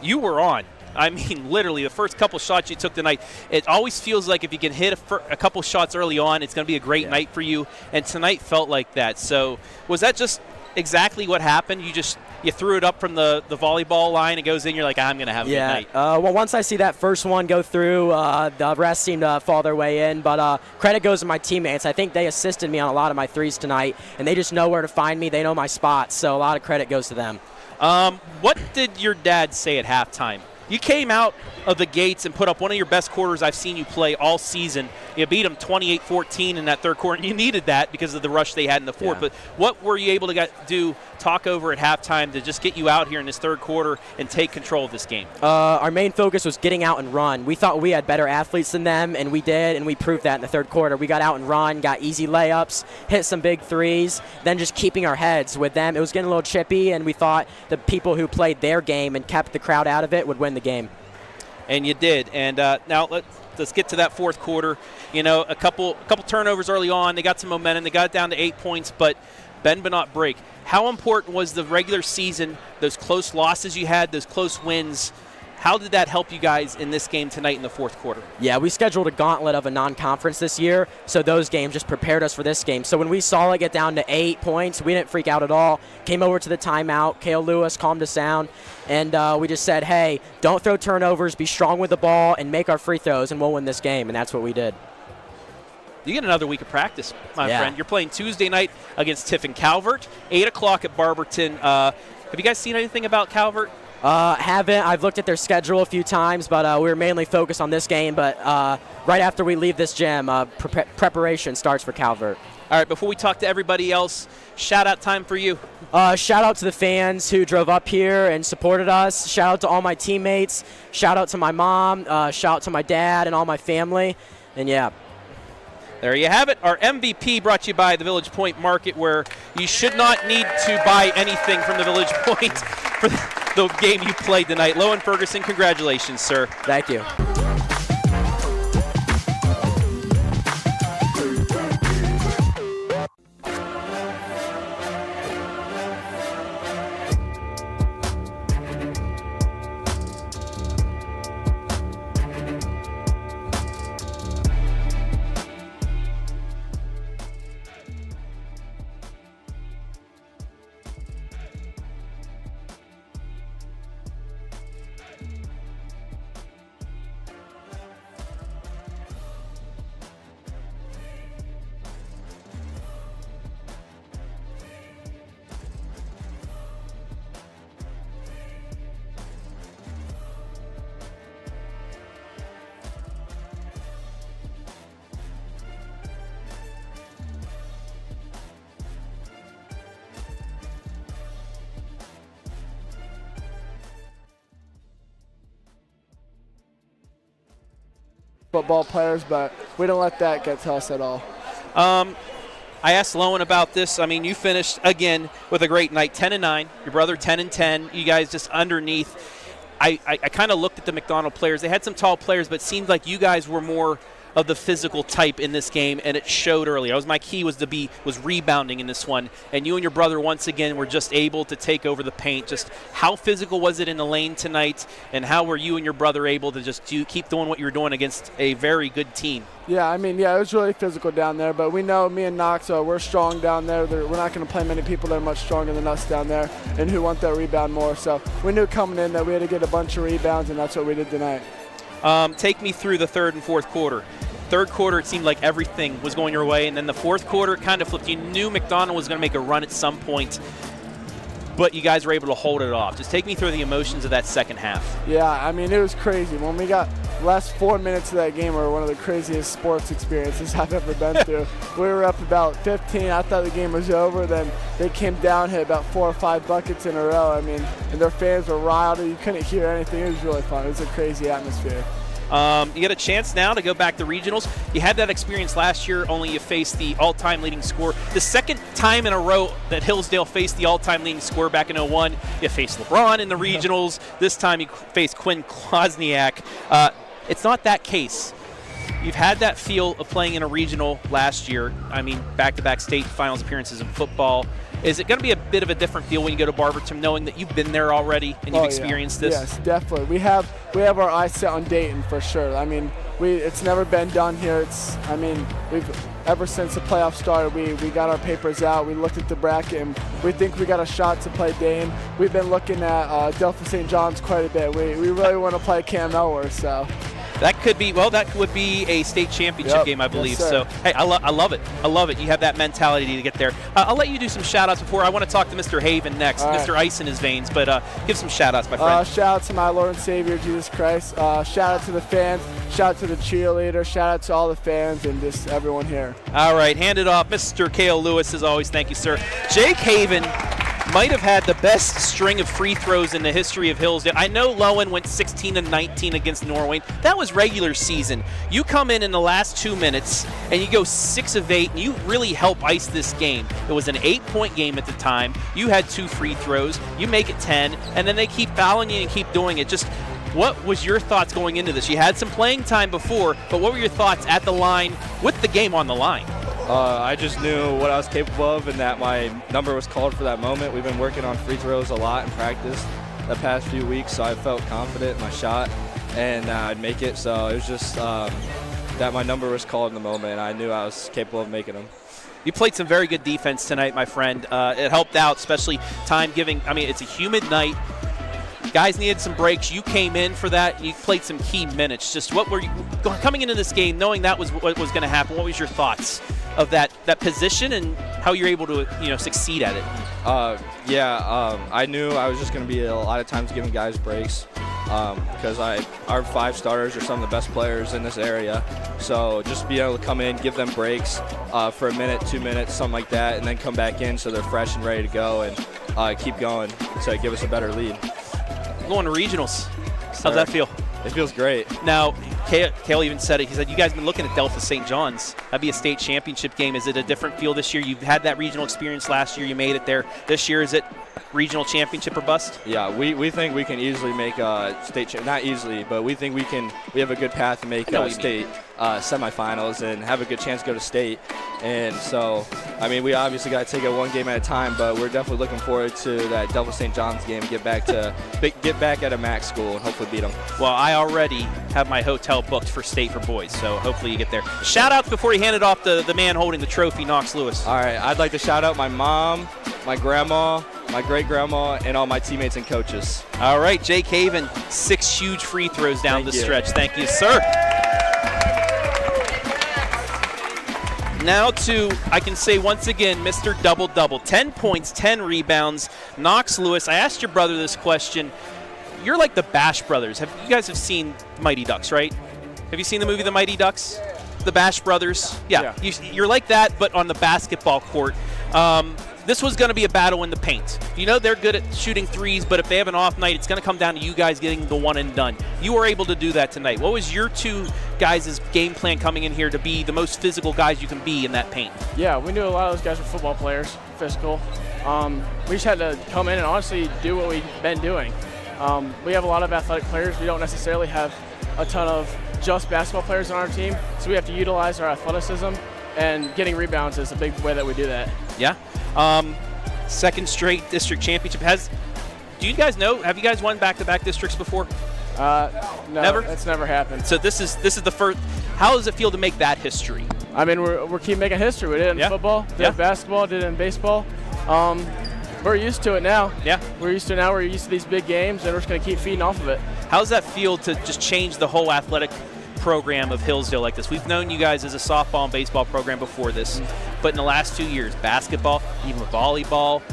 You were on. I mean, literally, the first couple shots you took tonight, it always feels like if you can hit a couple shots early on, it's going to be a great night for you, and tonight felt like that. So was that just exactly what happened? You threw it up from the volleyball line, it goes in, you're like, I'm going to have a good night. Well, once I see that first one go through, the rest seemed to fall their way in, but credit goes to my teammates. I think they assisted me on a lot of my threes tonight, and they just know where to find me. They know my spots, so a lot of credit goes to them. What did your dad say at halftime? You came out of the gates and put up one of your best quarters I've seen you play all season. You beat them 28-14 in that third quarter, and you needed that because of the rush they had in the fourth. Yeah. But what were you able to talk over at halftime to just get you out here in this third quarter and take control of this game? Our main focus was getting out and run. We thought we had better athletes than them, and we did, and we proved that in the third quarter. We got out and run, got easy layups, hit some big threes, then just keeping our heads with them. It was getting a little chippy, and we thought the people who played their game and kept the crowd out of it would win the game. And you did. And now let's get to that fourth quarter. You know, a couple turnovers early on. They got some momentum. They got it down to 8 points, but bend but not break. How important was the regular season, those close losses you had, those close wins? How did that help you guys in this game tonight in the fourth quarter? Yeah, we scheduled a gauntlet of a non-conference this year, so those games just prepared us for this game. So when we saw it get down to 8 points, we didn't freak out at all. Came over to the timeout. Kael Lewis calmed us down, and we just said, hey, don't throw turnovers, be strong with the ball, and make our free throws, and we'll win this game, and that's what we did. You get another week of practice, my friend. You're playing Tuesday night against Tiffin Calvert, 8 o'clock at Barberton. Have you guys seen anything about Calvert? Haven't. I've looked at their schedule a few times, but we were mainly focused on this game. But right after we leave this gym, preparation starts for Calvert. All right, before we talk to everybody else, shout-out time for you. Shout out to the fans who drove up here and supported us. Shout out to all my teammates. Shout out to my mom. Shout out to my dad and all my family. And yeah. There you have it. Our MVP brought to you by the Village Point Market, where you should not need to buy anything from the Village Point for the game you played tonight. Lowen Ferguson, congratulations, sir. Thank you. Football players, but we don't let that get to us at all. I I asked Lowen about this. I mean, you finished, again, with a great night, 10-9. Your brother 10-10. You guys just underneath. I kind of looked at the McDonald players. They had some tall players, but it seemed like you guys were more of the physical type in this game, and it showed early. My key was rebounding in this one, and you and your brother once again were just able to take over the paint. Just how physical was it in the lane tonight, and how were you and your brother able to just keep doing what you were doing against a very good team? Yeah, I mean, it was really physical down there, but we know me and Knox, we're strong down there. We're not going to play many people that are much stronger than us down there and who want that rebound more. So we knew coming in that we had to get a bunch of rebounds, and that's what we did tonight. Take me through the third and fourth quarter. Third quarter, it seemed like everything was going your way, and then the fourth quarter, it kind of flipped. You knew McDonald was going to make a run at some point, but you guys were able to hold it off. Just take me through the emotions of that second half. Yeah, I mean, it was crazy. When we got last 4 minutes of that game were one of the craziest sports experiences I've ever been through. We were up about 15. I thought the game was over. Then they came down, hit about 4 or 5 buckets in a row. I mean, and their fans were riled. You couldn't hear anything. It was really fun. It was a crazy atmosphere. You get a chance now to go back to regionals. You had that experience last year, only you faced the all-time leading scorer. The second time in a row that Hillsdale faced the all-time leading scorer back in 01, you faced LeBron in the regionals. This time you faced Quinn Klosniak. It's not that case. You've had that feel of playing in a regional last year. I mean, back-to-back state finals appearances in football. Is it going to be a bit of a different feel when you go to Barberton, knowing that you've been there already and you've experienced this? Yes, definitely. We have our eyes set on Dayton for sure. I mean, it's never been done here. Ever since the playoffs started, we got our papers out. We looked at the bracket, and we think we got a shot to play Dayton. We've been looking at Delta St. John's quite a bit. We really want to play Cam Elwer, so. That would be a state championship game, I believe. Yes, so, hey, I love it. I love it. You have that mentality to get there. I'll let you do some shout-outs before. I want to talk to Mr. Haven next. All right. Mr. Ice in his veins, but give some shout-outs, my friend. Shout out to my Lord and Savior, Jesus Christ. Shout out to the fans. Shout out to the cheerleader. Shout out to all the fans and just everyone here. All right, hand it off. Mr. Kael Lewis, as always. Thank you, sir. Jake Haven might have had the best string of free throws in the history of Hillsdale. I know Lowen went 16-19 against Norway. That was regular season. You come in the last 2 minutes and you go 6 of 8, and you really help ice this game. It was an 8-point game at the time. You had 2 free throws. You make it 10, and then they keep fouling you and keep doing it. Just what was your thoughts going into this? You had some playing time before, but what were your thoughts at the line with the game on the line? I just knew what I was capable of and that my number was called for that moment. We've been working on free throws a lot in practice the past few weeks, so I felt confident in my shot and I'd make it. So it was just that my number was called in the moment, and I knew I was capable of making them. You played some very good defense tonight, my friend. It helped out, especially time giving. I mean, it's a humid night. Guys needed some breaks. You came in for that. You played some key minutes. Just what were you coming into this game, knowing that was what was going to happen? What was your thoughts of that position and how you're able to succeed at it? I knew I was just going to be a lot of times giving guys breaks because our 5 starters are some of the best players in this area. So just being able to come in, give them breaks for a minute, 2 minutes, something like that, and then come back in so they're fresh and ready to go and keep going to give us a better lead. Going to regionals. How's that feel? It feels great. Now, Kael even said it. He said, you guys have been looking at Delta St. John's. That'd be a state championship game. Is it a different feel this year? You've had that regional experience last year. You made it there. This year, is it regional championship or bust? Yeah, we think we can easily make a state not easily, but we think we have a good path to make state semifinals and have a good chance to go to state. And so, I mean, we obviously got to take it one game at a time, but we're definitely looking forward to that Delta St. John's game, get back at a MAC school and hopefully beat them. Well, I already have my hotel booked for state for boys, so hopefully you get there. Shout outs before you hand it off to the man holding the trophy, Knox Lewis. All right, I'd like to shout out my mom, my grandma, my great-grandma, and all my teammates and coaches. All right, Jake Haven, 6 huge free throws down the stretch. Thank you, sir. Now to, I can say once again, Mr. Double-Double. 10 points, 10 rebounds. Knox Lewis, I asked your brother this question. You're like the Bash Brothers. You guys have seen Mighty Ducks, right? Have you seen the movie The Mighty Ducks? The Bash Brothers? Yeah. You're like that, but on the basketball court. this was going to be a battle in the paint. You know they're good at shooting threes, but if they have an off night, it's going to come down to you guys getting the one and done. You were able to do that tonight. What was your two guys' game plan coming in here to be the most physical guys you can be in that paint? Yeah, we knew a lot of those guys were football players, physical. We just had to come in and honestly do what we've been doing. We have a lot of athletic players. We don't necessarily have a ton of just basketball players on our team, so we have to utilize our athleticism, and getting rebounds is a big way that we do that. Yeah. Second straight district championship. Do you guys know, have you guys won back-to-back districts before? No, never? That's never happened. So this is the first. How does it feel to make that history? I mean, we're keep making history. We did it in football, did it in basketball, did it in baseball. We're used to it now. Yeah. We're used to it now. We're used to these big games, and we're just going to keep feeding off of it. How does that feel to just change the whole athletic program of Hillsdale like this? We've known you guys as a softball and baseball program before this, but in the last 2 years, basketball, even volleyball,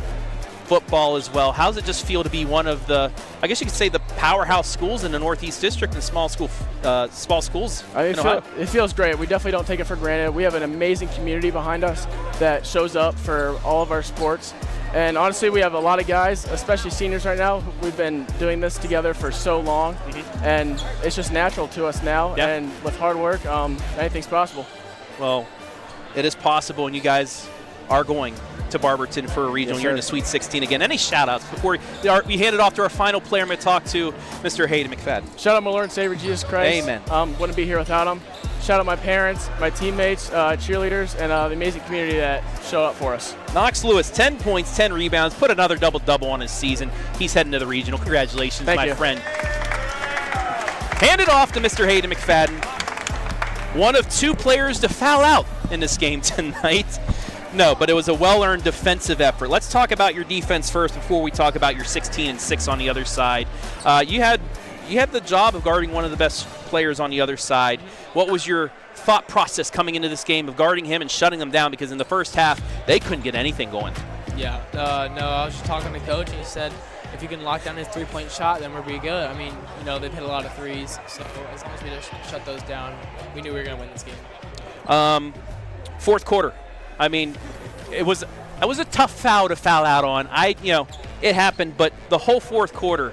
football as well. How does it just feel to be one of the, I guess you could say, the powerhouse schools in the Northeast District and small schools in Ohio? It feels great. We definitely don't take it for granted. We have an amazing community behind us that shows up for all of our sports. And honestly, we have a lot of guys, especially seniors right now. We've been doing this together for so long, and it's just natural to us now. Yeah. And with hard work, anything's possible. Well, it is possible, and you guys are going to Barberton for a regional. Yes, You're in the Sweet 16 again. Any shout-outs before we hand it off to our final player? I'm going to talk to Mr. Hayden McFadden. Shout out my Lord and Savior Jesus Christ. Amen. Wouldn't be here without him. Shout out my parents, my teammates, cheerleaders, and the amazing community that show up for us. Knox Lewis, 10 points, 10 rebounds, put another double-double on his season. He's heading to the regional. Congratulations, Thank my you. friend. Hand it off to Mr. Hayden McFadden. One of two players to foul out in this game tonight. No, but it was a well-earned defensive effort. Let's talk about your defense first before we talk about your 16-6 on the other side. You had the job of guarding one of the best players on the other side. What was your thought process coming into this game of guarding him and shutting them down? Because in the first half, they couldn't get anything going. Yeah, no, I was just talking to Coach, and he said if you can lock down his three-point shot, then we'll be good. I mean, they've hit a lot of threes, so as long as we just shut those down, we knew we were going to win this game. Fourth quarter. I mean, it was a tough foul to foul out on. It happened, but the whole fourth quarter,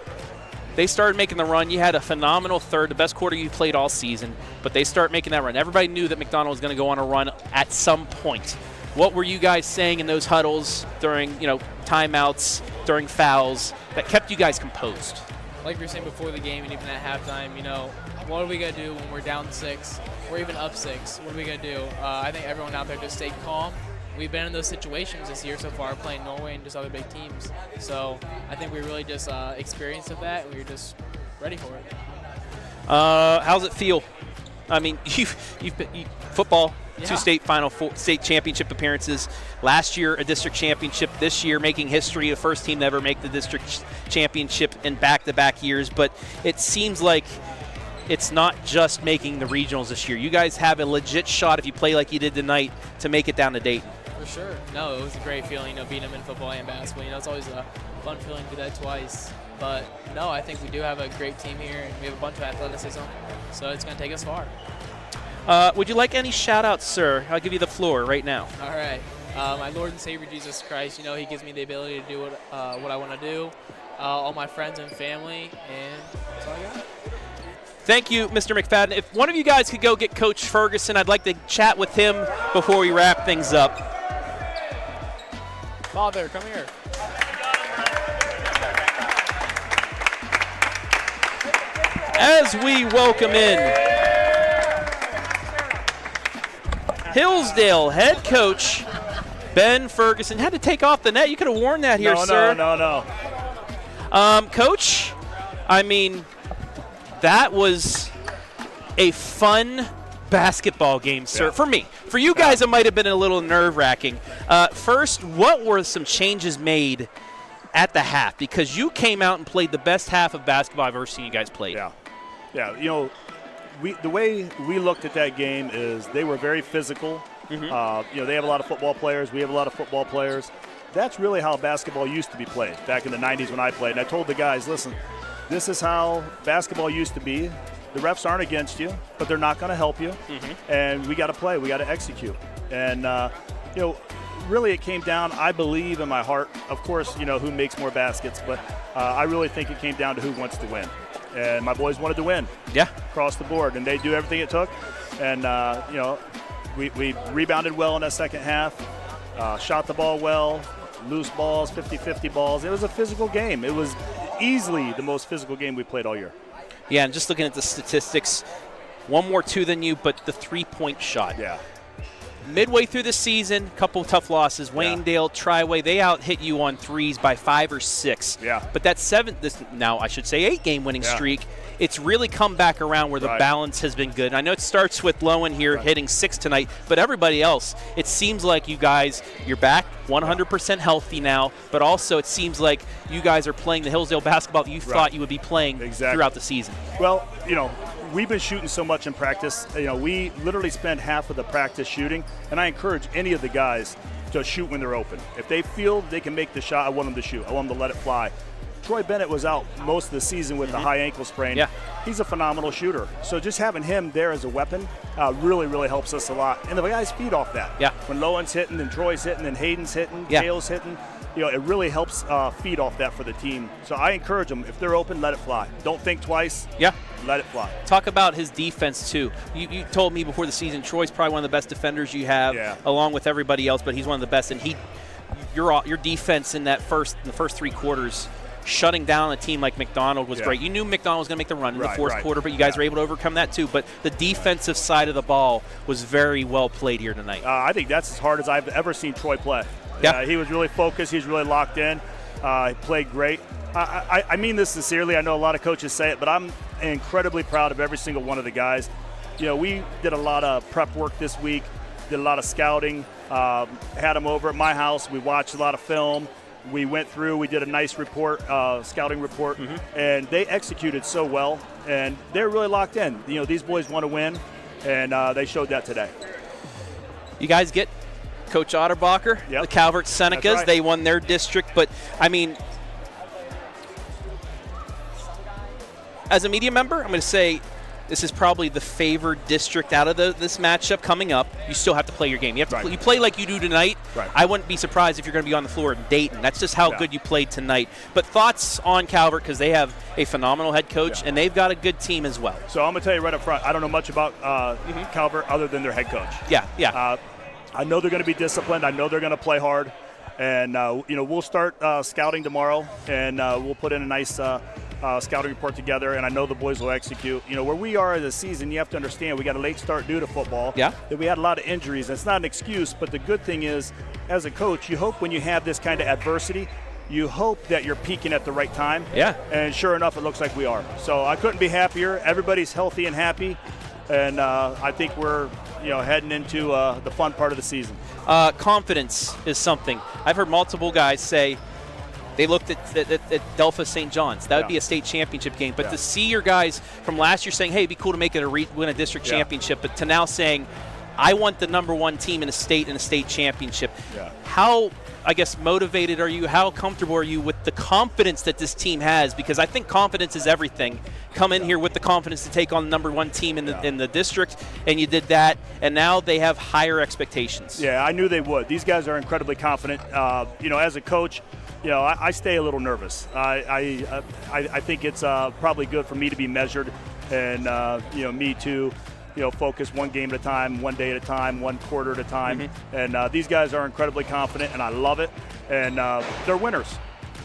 they started making the run. You had a phenomenal third, the best quarter you played all season, but they start making that run. Everybody knew that McDonald was going to go on a run at some point. What were you guys saying in those huddles during, timeouts, during fouls that kept you guys composed? Like we were saying before the game and even at halftime, what are we going to do when we're down 6 or even up 6? What are we going to do? I think everyone out there just stayed calm. We've been in those situations this year so far, playing Norway and just other big teams. So I think we really just experienced that, and we were just ready for it. How's it feel? I mean, you've been football, Yeah. 2 state championship appearances. Last year, a district championship. This year, making history, the first team to ever make the district championship in back-to-back years. But it seems like it's not just making the regionals this year. You guys have a legit shot, if you play like you did tonight, to make it down to Dayton. For sure. No, it was a great feeling, beating them in football and basketball. It's always a fun feeling to do that twice. But, no, I think we do have a great team here, and we have a bunch of athleticism, so it's going to take us far. Would you like any shout-outs, sir? I'll give you the floor right now. All right. My Lord and Savior Jesus Christ, He gives me the ability to do what I want to do. All my friends and family, and that's all I got. Thank you, Mr. McFadden. If one of you guys could go get Coach Ferguson, I'd like to chat with him before we wrap things up. Father, come here. As we welcome in Hillsdale head coach Ben Ferguson. Had to take off the net. You could have worn that here, sir. No. Coach, I mean, that was a fun basketball game, sir. Yeah. For me. For you guys, it might have been a little nerve-wracking. First, what were some changes made at the half? Because you came out and played the best half of basketball I've ever seen you guys play. Yeah. The way we looked at that game is they were very physical. Mm-hmm. They have a lot of football players. We have a lot of football players. That's really how basketball used to be played back in the 90s when I played. And I told the guys, listen, this is how basketball used to be. The refs aren't against you, but they're not going to help you. Mm-hmm. And we got to play. We got to execute. And, really it came down, I believe in my heart, of course, who makes more baskets, but I really think it came down to who wants to win. And my boys wanted to win. Yeah. Across the board, and they do everything it took. And, we rebounded well in that second half, shot the ball well, loose balls, 50-50 balls. It was a physical game. It was easily the most physical game we played all year. Yeah, and just looking at the statistics, one more two than you, but the three-point shot. Yeah. Midway through the season, a couple tough losses. Waynedale, Triway, they out-hit you on threes by 5 or 6. Yeah. But that 8-game winning streak, it's really come back around where the balance has been good. And I know it starts with Lowen here hitting 6 tonight, but everybody else, it seems like you guys, you're back 100% healthy now, but also it seems like you guys are playing the Hillsdale basketball that you thought you would be playing throughout the season. Well, we've been shooting so much in practice. We literally spend half of the practice shooting, and I encourage any of the guys to shoot when they're open. If they feel they can make the shot, I want them to shoot. I want them to let it fly. Troy Bennett was out most of the season with the high ankle sprain. Yeah. He's a phenomenal shooter. So just having him there as a weapon really, really helps us a lot. And the guys feed off that. Yeah. When Lowen's hitting and Troy's hitting and Hayden's hitting, Kael's hitting, it really helps feed off that for the team. So I encourage them, if they're open, let it fly. Don't think twice. Yeah. Let it fly. Talk about his defense, too. You told me before the season Troy's probably one of the best defenders you have, along with everybody else, but he's one of the best. And your defense in the first 3 quarters, shutting down a team like McDonald was great. You knew McDonald was going to make the run in the fourth quarter, but you guys were able to overcome that too. But the defensive side of the ball was very well played here tonight. I think that's as hard as I've ever seen Troy play. Yeah. He was really focused. He was really locked in. He played great. I mean this sincerely. I know a lot of coaches say it, but I'm incredibly proud of every single one of the guys. We did a lot of prep work this week, did a lot of scouting, had them over at my house. We watched a lot of film. We went through, we did a nice report, scouting report, and they executed so well, and they're really locked in. These boys want to win, and they showed that today. You guys get Coach Otterbacher, the Calvert Senecas. Right. They won their district, but, I mean, as a media member, I'm going to say this is probably the favored district out of this matchup coming up. You still have to play your game. You have to you play like you do tonight. Right. I wouldn't be surprised if you're going to be on the floor in Dayton. That's just how good you played tonight. But thoughts on Calvert, because they have a phenomenal head coach and they've got a good team as well. So I'm going to tell you right up front, I don't know much about Calvert other than their head coach. Yeah. I know they're going to be disciplined. I know they're going to play hard. And, we'll start scouting tomorrow, and we'll put in a nice scouting report together, and I know the boys will execute. Where we are as a season, you have to understand we got a late start due to football. Yeah. That we had a lot of injuries. It's not an excuse, but the good thing is, as a coach, you hope when you have this kind of adversity, you hope that you're peaking at the right time. Yeah. And sure enough, it looks like we are. So I couldn't be happier. Everybody's healthy and happy, and I think we're heading into the fun part of the season. Confidence is something. I've heard multiple guys say they looked at Delphos St. John's. That would be a state championship game. But to see your guys from last year saying, hey, it'd be cool to make it win a district championship, but to now saying, I want the number 1 team in a state championship. Yeah. How, I guess, motivated are you? How comfortable are you with the confidence that this team has? Because I think confidence is everything. Come in here with the confidence to take on the number 1 team in the district, and you did that, and now they have higher expectations. Yeah, I knew they would. These guys are incredibly confident. As a coach, I stay a little nervous. I think it's probably good for me to be measured, and me to focus one game at a time, one day at a time, one quarter at a time. And these guys are incredibly confident, and I love it. And they're winners.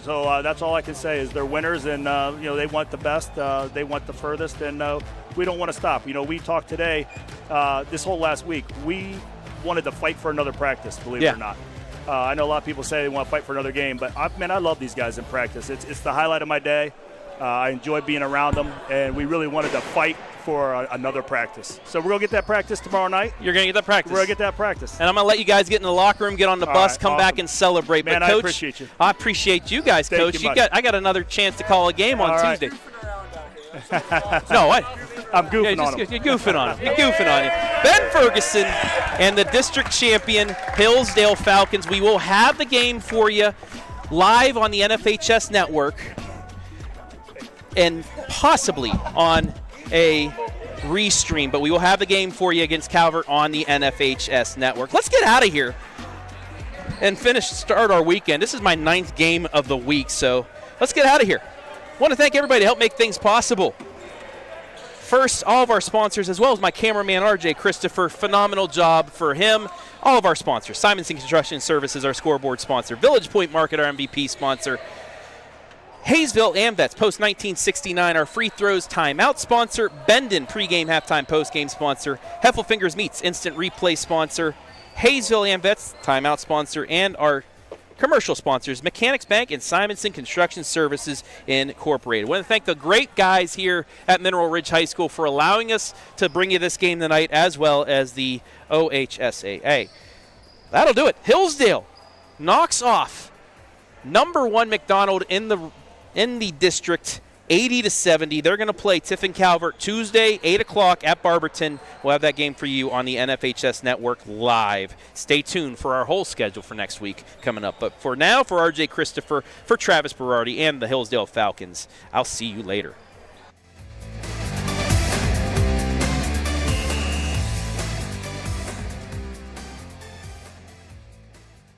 So that's all I can say is they're winners, and they want the best, they want the furthest, and we don't want to stop. We talked today, this whole last week, we wanted to fight for another practice, believe it or not. I know a lot of people say they want to fight for another game, but I love these guys in practice. It's the highlight of my day. I enjoy being around them, and we really wanted to fight for another practice. So we're going to get that practice tomorrow night. You're going to get that practice. We're going to get that practice. And I'm going to let you guys get in the locker room, get on the bus, come back and celebrate. Man, but Coach, I appreciate you. I appreciate you guys, Thank Coach. you, I got another chance to call a game on Tuesday. No, I'm goofing on him. You're goofing on him. You're goofing on him. Ben Ferguson and the district champion Hillsdale Falcons. We will have the game for you live on the NFHS network and possibly on a restream, but we will have the game for you against Calvert on the NFHS network. Let's get out of here. and start our weekend. This is my 9th game of the week, so let's get out of here. Want to thank everybody to help make things possible. First, all of our sponsors, as well as my cameraman, RJ Christopher. Phenomenal job for him. All of our sponsors. Simonson Construction Services, our scoreboard sponsor. Village Point Market, our MVP sponsor. Hayesville AMVETS, post 1969, our free throws timeout sponsor. Bendon, pregame, halftime, postgame sponsor. Heffelfinger's Meats, instant replay sponsor. Hayesville AMVETS, timeout sponsor. And our commercial sponsors, Mechanics Bank and Simonson Construction Services Incorporated. I want to thank the great guys here at Mineral Ridge High School for allowing us to bring you this game tonight, as well as the OHSAA. That'll do it. Hillsdale knocks off number 1 McDonald in the district, 80-70. They're going to play Tiffin Calvert Tuesday, 8 o'clock at Barberton. We'll have that game for you on the NFHS Network live. Stay tuned for our whole schedule for next week coming up. But for now, for RJ Christopher, for Travis Berardi, and the Hillsdale Falcons, I'll see you later.